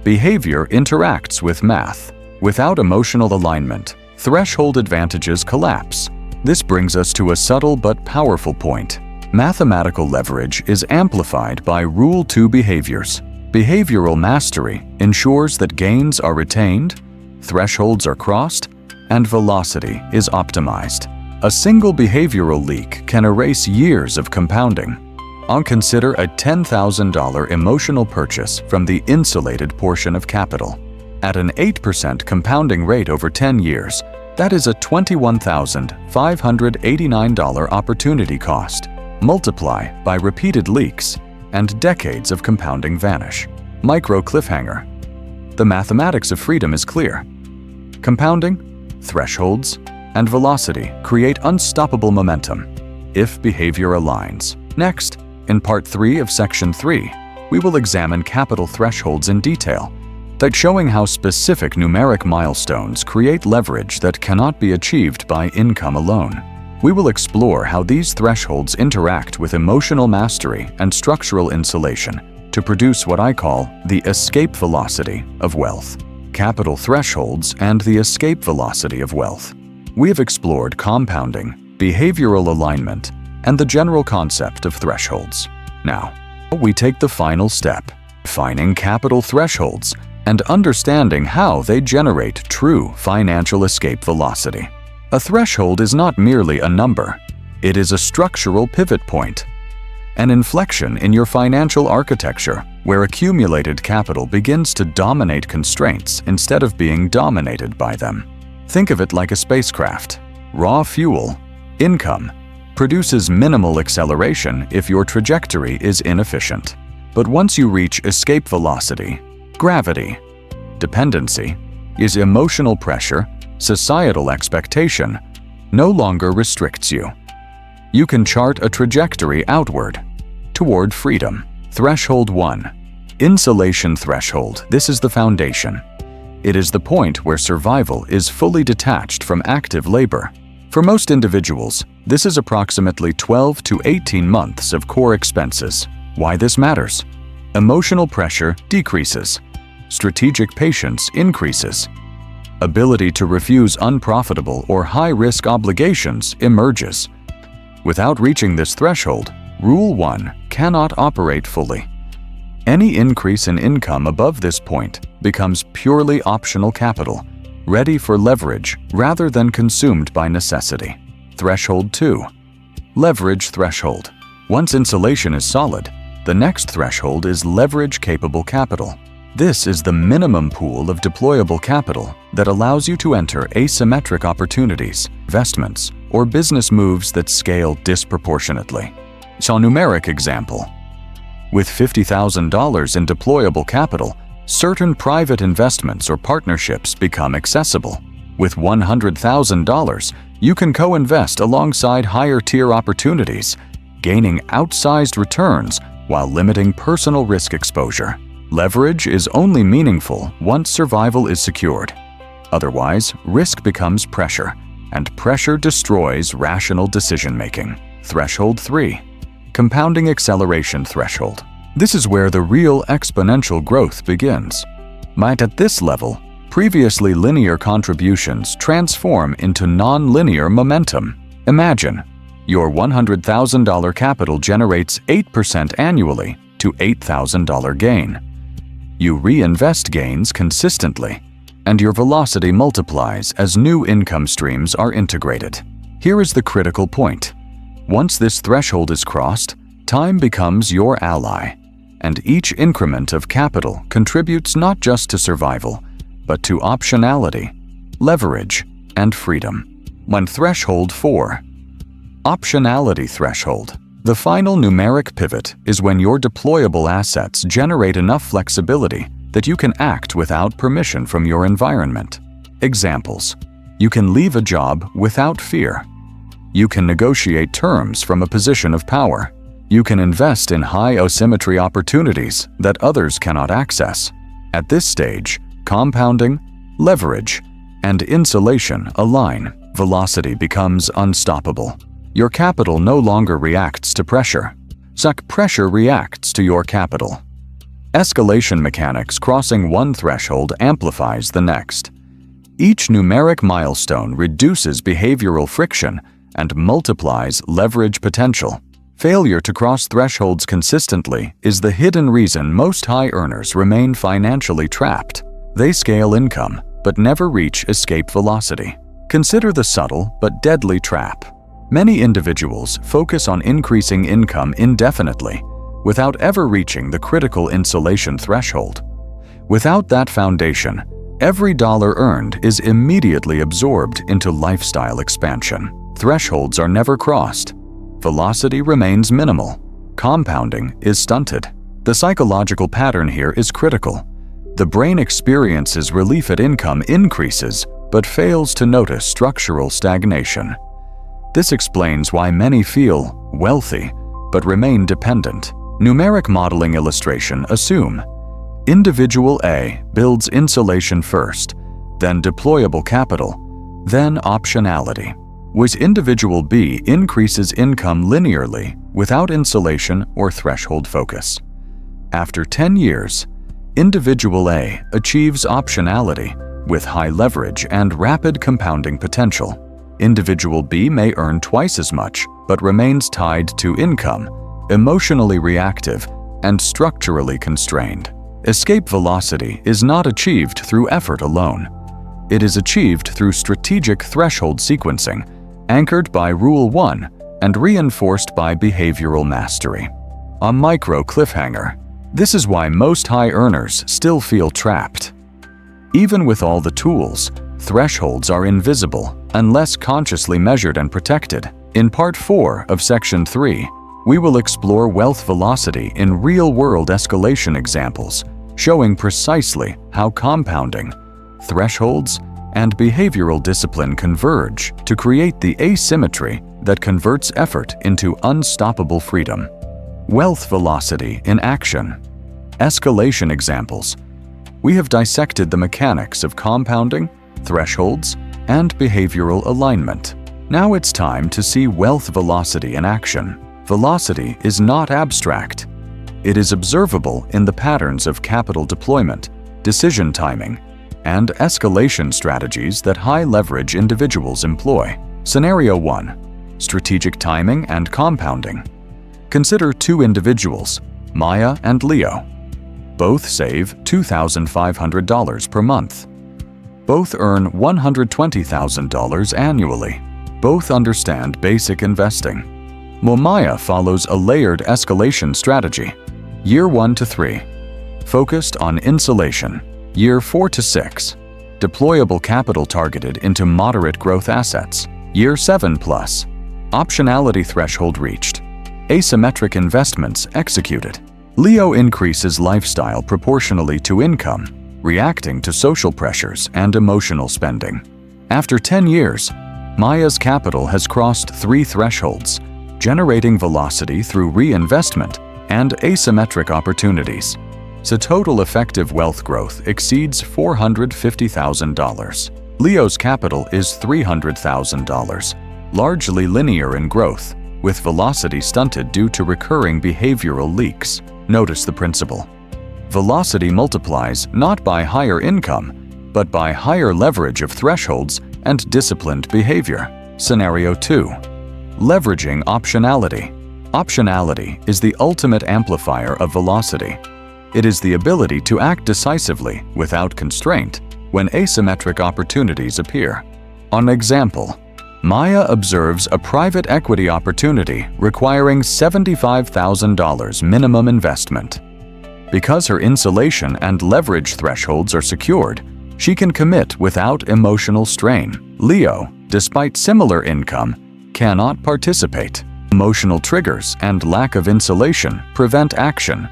Behavior interacts with math. Without emotional alignment, threshold advantages collapse. This brings us to a subtle but powerful point. Mathematical leverage is amplified by Rule 2 behaviors. Behavioral mastery ensures that gains are retained, thresholds are crossed, and velocity is optimized. A single behavioral leak can erase years of compounding. Consider a $10,000 emotional purchase from the insulated portion of capital. At an 8% compounding rate over 10 years, that is a $21,589 opportunity cost. Multiply by repeated leaks, and decades of compounding vanish. Micro cliffhanger. The mathematics of freedom is clear. Compounding, thresholds, and velocity create unstoppable momentum if behavior aligns. Next, in Part 3 of Section 3, we will examine capital thresholds in detail, that's showing how specific numeric milestones create leverage that cannot be achieved by income alone. We will explore how these thresholds interact with emotional mastery and structural insulation to produce what I call the escape velocity of wealth. Capital thresholds and the escape velocity of wealth. We have explored compounding, behavioral alignment, and the general concept of thresholds. Now, we take the final step, defining capital thresholds and understanding how they generate true financial escape velocity. A threshold is not merely a number, it is a structural pivot point, an inflection in your financial architecture where accumulated capital begins to dominate constraints instead of being dominated by them. Think of it like a spacecraft. Raw fuel, income, produces minimal acceleration if your trajectory is inefficient. But once you reach escape velocity, gravity, dependency, is emotional pressure, societal expectation, no longer restricts you. You can chart a trajectory outward, toward freedom. Threshold 1. Insulation threshold. This is the foundation. It is the point where survival is fully detached from active labor. For most individuals, this is approximately 12 to 18 months of core expenses. Why this matters? Emotional pressure decreases. Strategic patience increases. Ability to refuse unprofitable or high-risk obligations emerges. Without reaching this threshold, Rule 1 cannot operate fully. Any increase in income above this point becomes purely optional capital, ready for leverage rather than consumed by necessity. Threshold 2. Leverage threshold. Once insulation is solid, the next threshold is leverage-capable capital. This is the minimum pool of deployable capital that allows you to enter asymmetric opportunities, investments, or business moves that scale disproportionately. So, numeric example. With $50,000 in deployable capital, certain private investments or partnerships become accessible. With $100,000, you can co-invest alongside higher-tier opportunities, gaining outsized returns while limiting personal risk exposure. Leverage is only meaningful once survival is secured. Otherwise, risk becomes pressure, and pressure destroys rational decision-making. Threshold 3. Compounding acceleration threshold. This is where the real exponential growth begins. At this level, previously linear contributions transform into non-linear momentum. Imagine, your $100,000 capital generates 8% annually to $8,000 gain. You reinvest gains consistently, and your velocity multiplies as new income streams are integrated. Here is the critical point. Once this threshold is crossed, time becomes your ally, and each increment of capital contributes not just to survival, but to optionality, leverage, and freedom. Threshold 4. Optionality threshold. The final numeric pivot is when your deployable assets generate enough flexibility that you can act without permission from your environment. Examples. You can leave a job without fear. You can negotiate terms from a position of power. You can invest in high asymmetry opportunities that others cannot access. At this stage, compounding, leverage, and insulation align. Velocity becomes unstoppable. Your capital no longer reacts to pressure. Pressure reacts to your capital. Escalation mechanics crossing one threshold amplifies the next. Each numeric milestone reduces behavioral friction and multiplies leverage potential. Failure to cross thresholds consistently is the hidden reason most high earners remain financially trapped. They scale income, but never reach escape velocity. Consider the subtle but deadly trap. Many individuals focus on increasing income indefinitely, without ever reaching the critical insulation threshold. Without that foundation, every dollar earned is immediately absorbed into lifestyle expansion. Thresholds are never crossed. Velocity remains minimal. Compounding is stunted. The psychological pattern here is critical. The brain experiences relief at income increases, but fails to notice structural stagnation. This explains why many feel wealthy, but remain dependent. Numeric modeling illustration assume Individual A builds insulation first, then deployable capital, then optionality. With individual B increases income linearly without insulation or threshold focus. After 10 years, individual A achieves optionality with high leverage and rapid compounding potential. Individual B may earn twice as much, but remains tied to income, emotionally reactive, and structurally constrained. Escape velocity is not achieved through effort alone. It is achieved through strategic threshold sequencing, anchored by Rule 1 and reinforced by behavioral mastery. A micro cliffhanger. This is why most high earners still feel trapped. Even with all the tools, thresholds are invisible unless consciously measured and protected. In Part 4 of Section 3, we will explore wealth velocity in real-world escalation examples, showing precisely how compounding, thresholds, and behavioral discipline converge to create the asymmetry that converts effort into unstoppable freedom. Wealth velocity in action. Escalation examples. We have dissected the mechanics of compounding, thresholds, and behavioral alignment. Now it's time to see wealth velocity in action. Velocity is not abstract. It is observable in the patterns of capital deployment, decision timing, and escalation strategies that high-leverage individuals employ. Scenario 1. Strategic timing and compounding. Consider two individuals, Maya and Leo. Both save $2,500 per month. Both earn $120,000 annually. Both understand basic investing. Maya follows a layered escalation strategy. Year 1 to 3. Focused on insulation. Year 4 to 6. Deployable capital targeted into moderate growth assets. Year 7 plus. Optionality threshold reached. Asymmetric investments executed. Leo increases lifestyle proportionally to income, reacting to social pressures and emotional spending. After 10 years, Maya's capital has crossed 3 thresholds, generating velocity through reinvestment and asymmetric opportunities. So total effective wealth growth exceeds $450,000. Leo's capital is $300,000, largely linear in growth, with velocity stunted due to recurring behavioral leaks. Notice the principle. Velocity multiplies not by higher income, but by higher leverage of thresholds and disciplined behavior. Scenario 2. Leveraging optionality. Optionality is the ultimate amplifier of velocity. It is the ability to act decisively without constraint when asymmetric opportunities appear. On example, Maya observes a private equity opportunity requiring $75,000 minimum investment. Because her insulation and leverage thresholds are secured, she can commit without emotional strain. Leo, despite similar income, cannot participate. Emotional triggers and lack of insulation prevent action.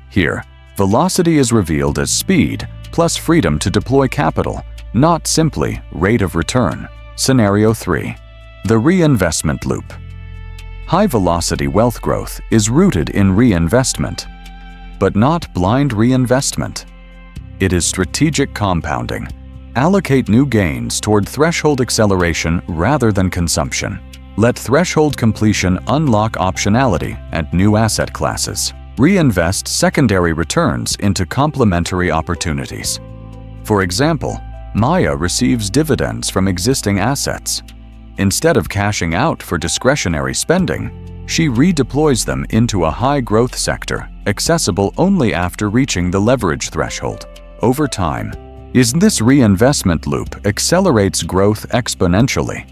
Here, velocity is revealed as speed plus freedom to deploy capital, not simply rate of return. Scenario 3. The reinvestment loop. High-velocity wealth growth is rooted in reinvestment, but not blind reinvestment. It is strategic compounding. Allocate new gains toward threshold acceleration rather than consumption. Let threshold completion unlock optionality and new asset classes. Reinvest secondary returns into complementary opportunities. For example, Maya receives dividends from existing assets. Instead of cashing out for discretionary spending, she redeploys them into a high-growth sector, accessible only after reaching the leverage threshold. Over time, this reinvestment loop accelerates growth exponentially.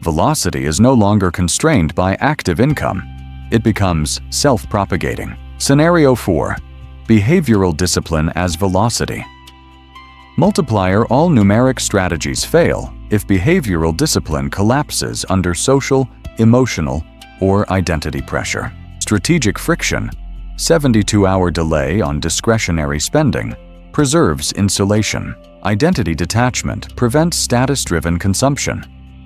Velocity is no longer constrained by active income. It becomes self-propagating. Scenario 4. Behavioral discipline as velocity. Multiplier all numeric strategies fail if behavioral discipline collapses under social, emotional, or identity pressure. Strategic friction, 72-hour delay on discretionary spending, preserves insulation. Identity detachment prevents status-driven consumption.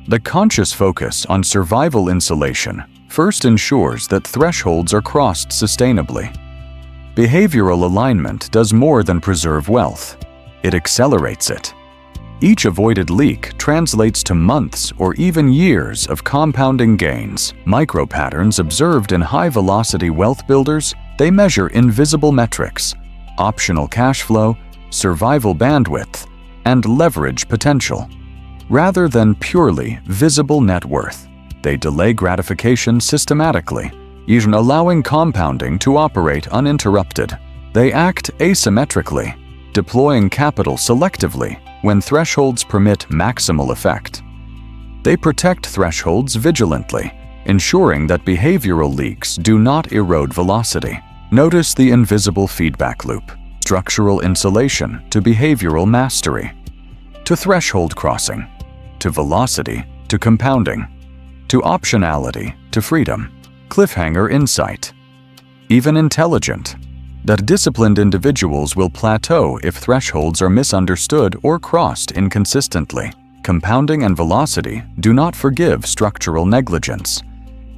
The conscious focus on survival insulation first ensures that thresholds are crossed sustainably. Behavioral alignment does more than preserve wealth. It accelerates it. Each avoided leak translates to months or even years of compounding gains. Micro-patterns observed in high-velocity wealth builders, they measure invisible metrics, optional cash flow, survival bandwidth, and leverage potential. Rather than purely visible net worth, they delay gratification systematically, even allowing compounding to operate uninterrupted. They act asymmetrically, deploying capital selectively when thresholds permit maximal effect. They protect thresholds vigilantly, ensuring that behavioral leaks do not erode velocity. Notice the invisible feedback loop: structural insulation to behavioral mastery, to threshold crossing, to velocity to compounding, to optionality to freedom. Cliffhanger insight. Even intelligent, that disciplined individuals will plateau if thresholds are misunderstood or crossed inconsistently. Compounding and velocity do not forgive structural negligence.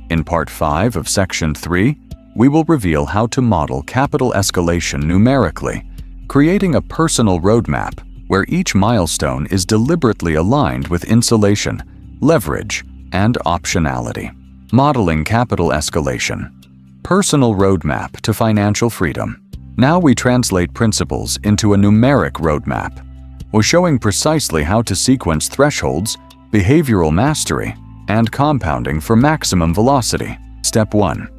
In Part 5 of Section 3, we will reveal how to model capital escalation numerically, creating a personal roadmap where each milestone is deliberately aligned with insulation, leverage, and optionality. Modeling capital escalation. Personal roadmap to financial freedom. Now we translate principles into a numeric roadmap. We're showing precisely how to sequence thresholds, behavioral mastery, and compounding for maximum velocity. Step 1.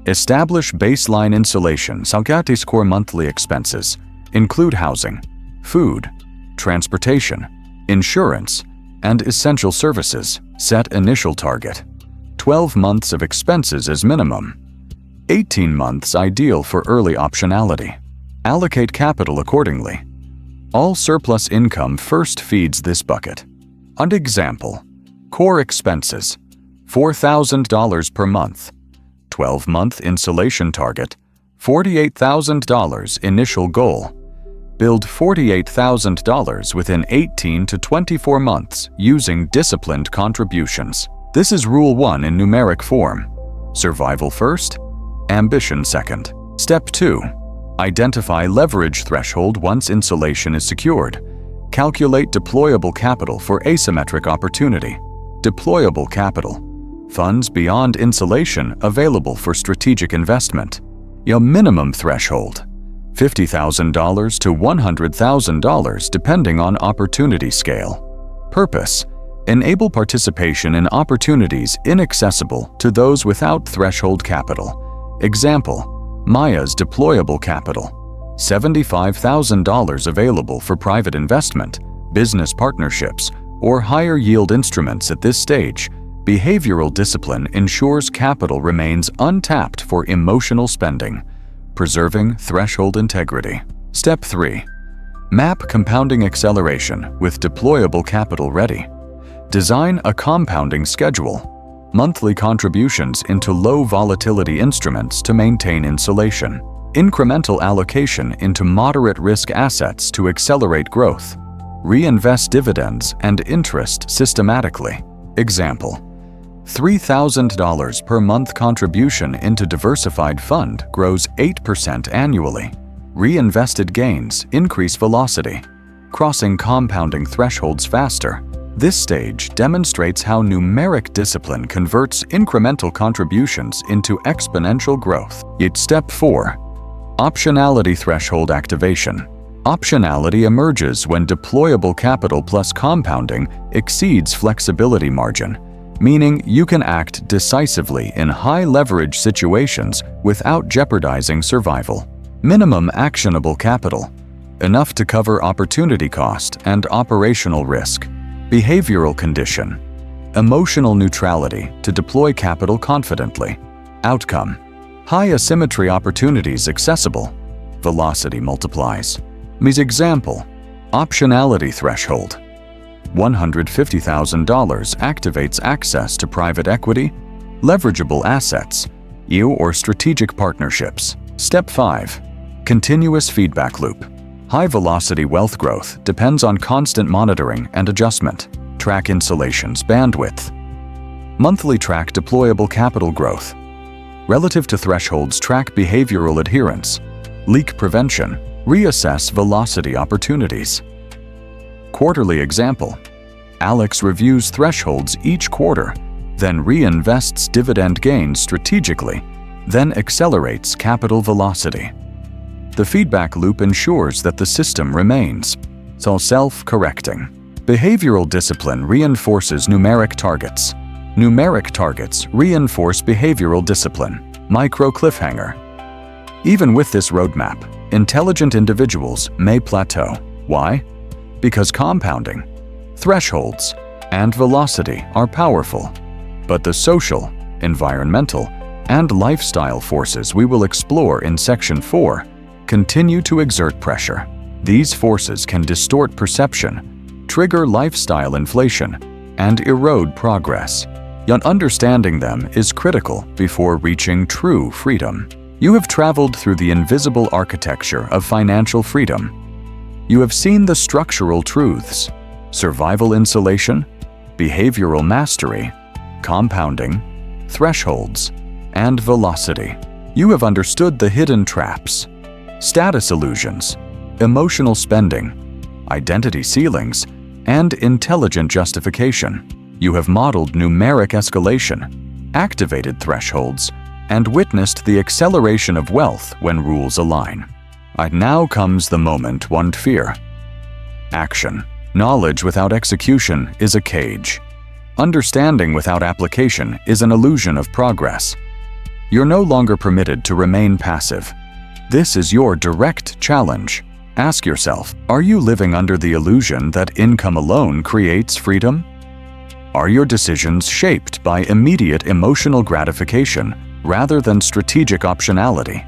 Establish baseline insulation. Salgatis core monthly expenses. Include housing, food, transportation, insurance, and essential services. Set initial target: 12 months of expenses as minimum. 18 months ideal for early optionality. Allocate capital accordingly. All surplus income first feeds this bucket. An example: core expenses, $4,000 per month. 12-month insulation target, $48,000 initial goal. Build $48,000 within 18 to 24 months using disciplined contributions. This is Rule 1 in numeric form. Survival first, ambition second. Step 2. Identify leverage threshold once insulation is secured. Calculate deployable capital for asymmetric opportunity. Deployable capital: funds beyond insulation available for strategic investment. Your minimum threshold: $50,000 to $100,000 depending on opportunity scale. Purpose: enable participation in opportunities inaccessible to those without threshold capital. Example: Maya's deployable capital, $75,000 available for private investment, business partnerships, or higher yield instruments at this stage. Behavioral discipline ensures capital remains untapped for emotional spending, preserving threshold integrity. Step 3. Map compounding acceleration with deployable capital ready. Design a compounding schedule. Monthly contributions into low volatility instruments to maintain insulation. Incremental allocation into moderate risk assets to accelerate growth. Reinvest dividends and interest systematically. Example: $3,000 per month contribution into diversified fund grows 8% annually. Reinvested gains increase velocity, crossing compounding thresholds faster. This stage demonstrates how numeric discipline converts incremental contributions into exponential growth. Yet Step 4. Optionality threshold activation. Optionality emerges when deployable capital plus compounding exceeds flexibility margin, meaning you can act decisively in high-leverage situations without jeopardizing survival. Minimum actionable capital: enough to cover opportunity cost and operational risk. Behavioral condition: emotional neutrality to deploy capital confidently. Outcome: high asymmetry opportunities accessible. Velocity multiplies. Example: optionality threshold: $150,000 activates access to private equity, leverageable assets, or strategic partnerships. Step 5. Continuous feedback loop. High-velocity wealth growth depends on constant monitoring and adjustment. Track insulation's bandwidth. Monthly track deployable capital growth. Relative to thresholds, track behavioral adherence. Leak prevention. Reassess velocity opportunities. Quarterly example. Alex reviews thresholds each quarter, then reinvests dividend gains strategically, then accelerates capital velocity. The feedback loop ensures that the system remains self-correcting. Behavioral discipline reinforces numeric targets. Numeric targets reinforce behavioral discipline. Micro cliffhanger. Even with this roadmap, intelligent individuals may plateau. Why? Because compounding, thresholds, and velocity are powerful. But the social, environmental, and lifestyle forces we will explore in Section 4 continue to exert pressure. These forces can distort perception, trigger lifestyle inflation, and erode progress. Yet understanding them is critical before reaching true freedom. You have traveled through the invisible architecture of financial freedom. You have seen the structural truths: survival insulation, behavioral mastery, compounding, thresholds, and velocity. You have understood the hidden traps: status illusions, emotional spending, identity ceilings, and intelligent justification. You have modeled numeric escalation, activated thresholds, and witnessed the acceleration of wealth when rules align. And now comes the moment one fear. Action. Knowledge without execution is a cage. Understanding without application is an illusion of progress. You're no longer permitted to remain passive. This is your direct challenge. Ask yourself, are you living under the illusion that income alone creates freedom? Are your decisions shaped by immediate emotional gratification rather than strategic optionality?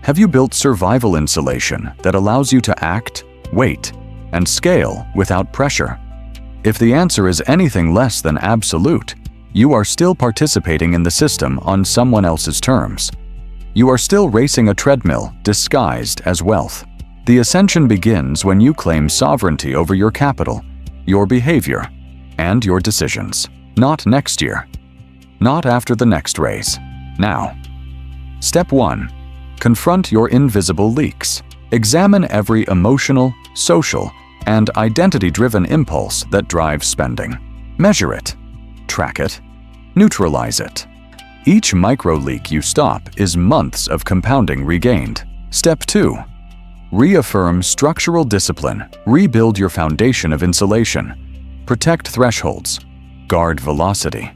Have you built survival insulation that allows you to act, wait, and scale without pressure? If the answer is anything less than absolute, you are still participating in the system on someone else's terms. You are still racing a treadmill disguised as wealth. The ascension begins when you claim sovereignty over your capital, your behavior, and your decisions. Not next year. Not after the next race. Now. Step 1. Confront your invisible leaks. Examine every emotional, social, and identity-driven impulse that drives spending. Measure it. Track it. Neutralize it. Each micro-leak you stop is months of compounding regained. Step 2. Reaffirm structural discipline. Rebuild your foundation of insulation. Protect thresholds. Guard velocity.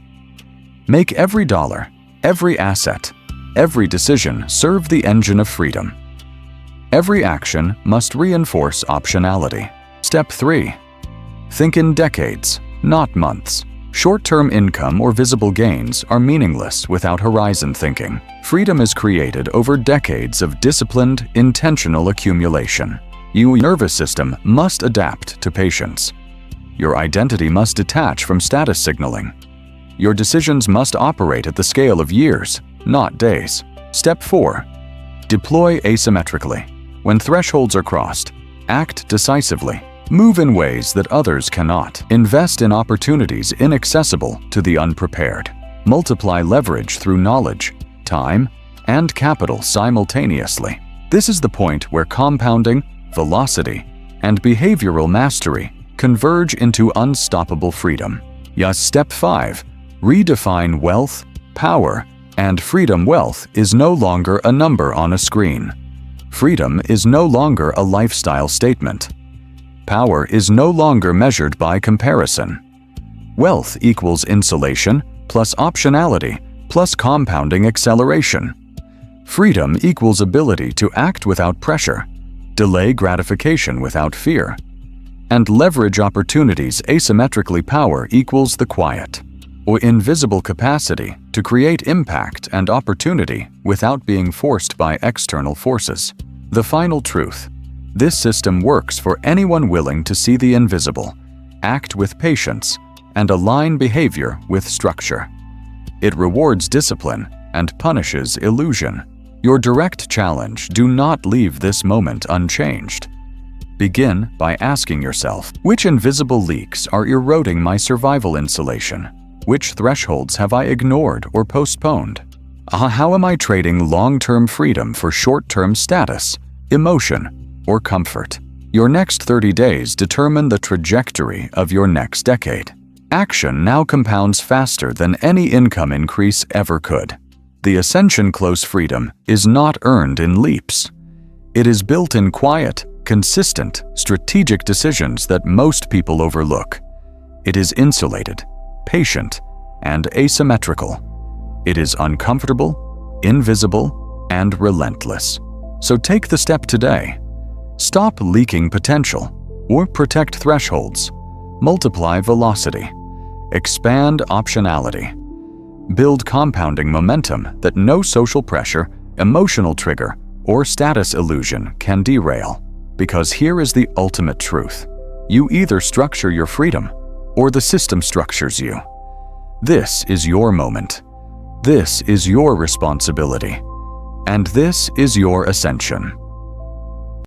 Make every dollar, every asset, every decision serve the engine of freedom. Every action must reinforce optionality. Step 3. Think in decades, not months. Short-term income or visible gains are meaningless without horizon thinking. Freedom is created over decades of disciplined, intentional accumulation. Your nervous system must adapt to patience. Your identity must detach from status signaling. Your decisions must operate at the scale of years, not days. Step 4. Deploy asymmetrically. When thresholds are crossed, act decisively. Move in ways that others cannot. Invest in opportunities inaccessible to the unprepared. Multiply leverage through knowledge, time, and capital simultaneously. This is the point where compounding, velocity, and behavioral mastery converge into unstoppable freedom. Yes, Step 5. Redefine wealth, power, and freedom. Wealth is no longer a number on a screen. Freedom is no longer a lifestyle statement. Power is no longer measured by comparison. Wealth equals insulation plus optionality plus compounding acceleration. Freedom equals ability to act without pressure, delay gratification without fear, and leverage opportunities asymmetrically. Power equals the quiet or invisible capacity to create impact and opportunity without being forced by external forces. The final truth: this system works for anyone willing to see the invisible, act with patience, and align behavior with structure. It rewards discipline and punishes illusion. Your direct challenge: do not leave this moment unchanged. Begin by asking yourself, which invisible leaks are eroding my survival insulation? Which thresholds have I ignored or postponed? How am I trading long-term freedom for short-term status, emotion, or comfort? Your next 30 days determine the trajectory of your next decade. Action now compounds faster than any income increase ever could. The ascension close freedom is not earned in leaps. It is built in quiet, consistent, strategic decisions that most people overlook. It is insulated, patient, and asymmetrical. It is uncomfortable, invisible, and relentless. So take the step today. Stop leaking potential, or protect thresholds. Multiply velocity. Expand optionality. Build compounding momentum that no social pressure, emotional trigger, or status illusion can derail. Because here is the ultimate truth. You either structure your freedom, or the system structures you. This is your moment. This is your responsibility. And this is your ascension.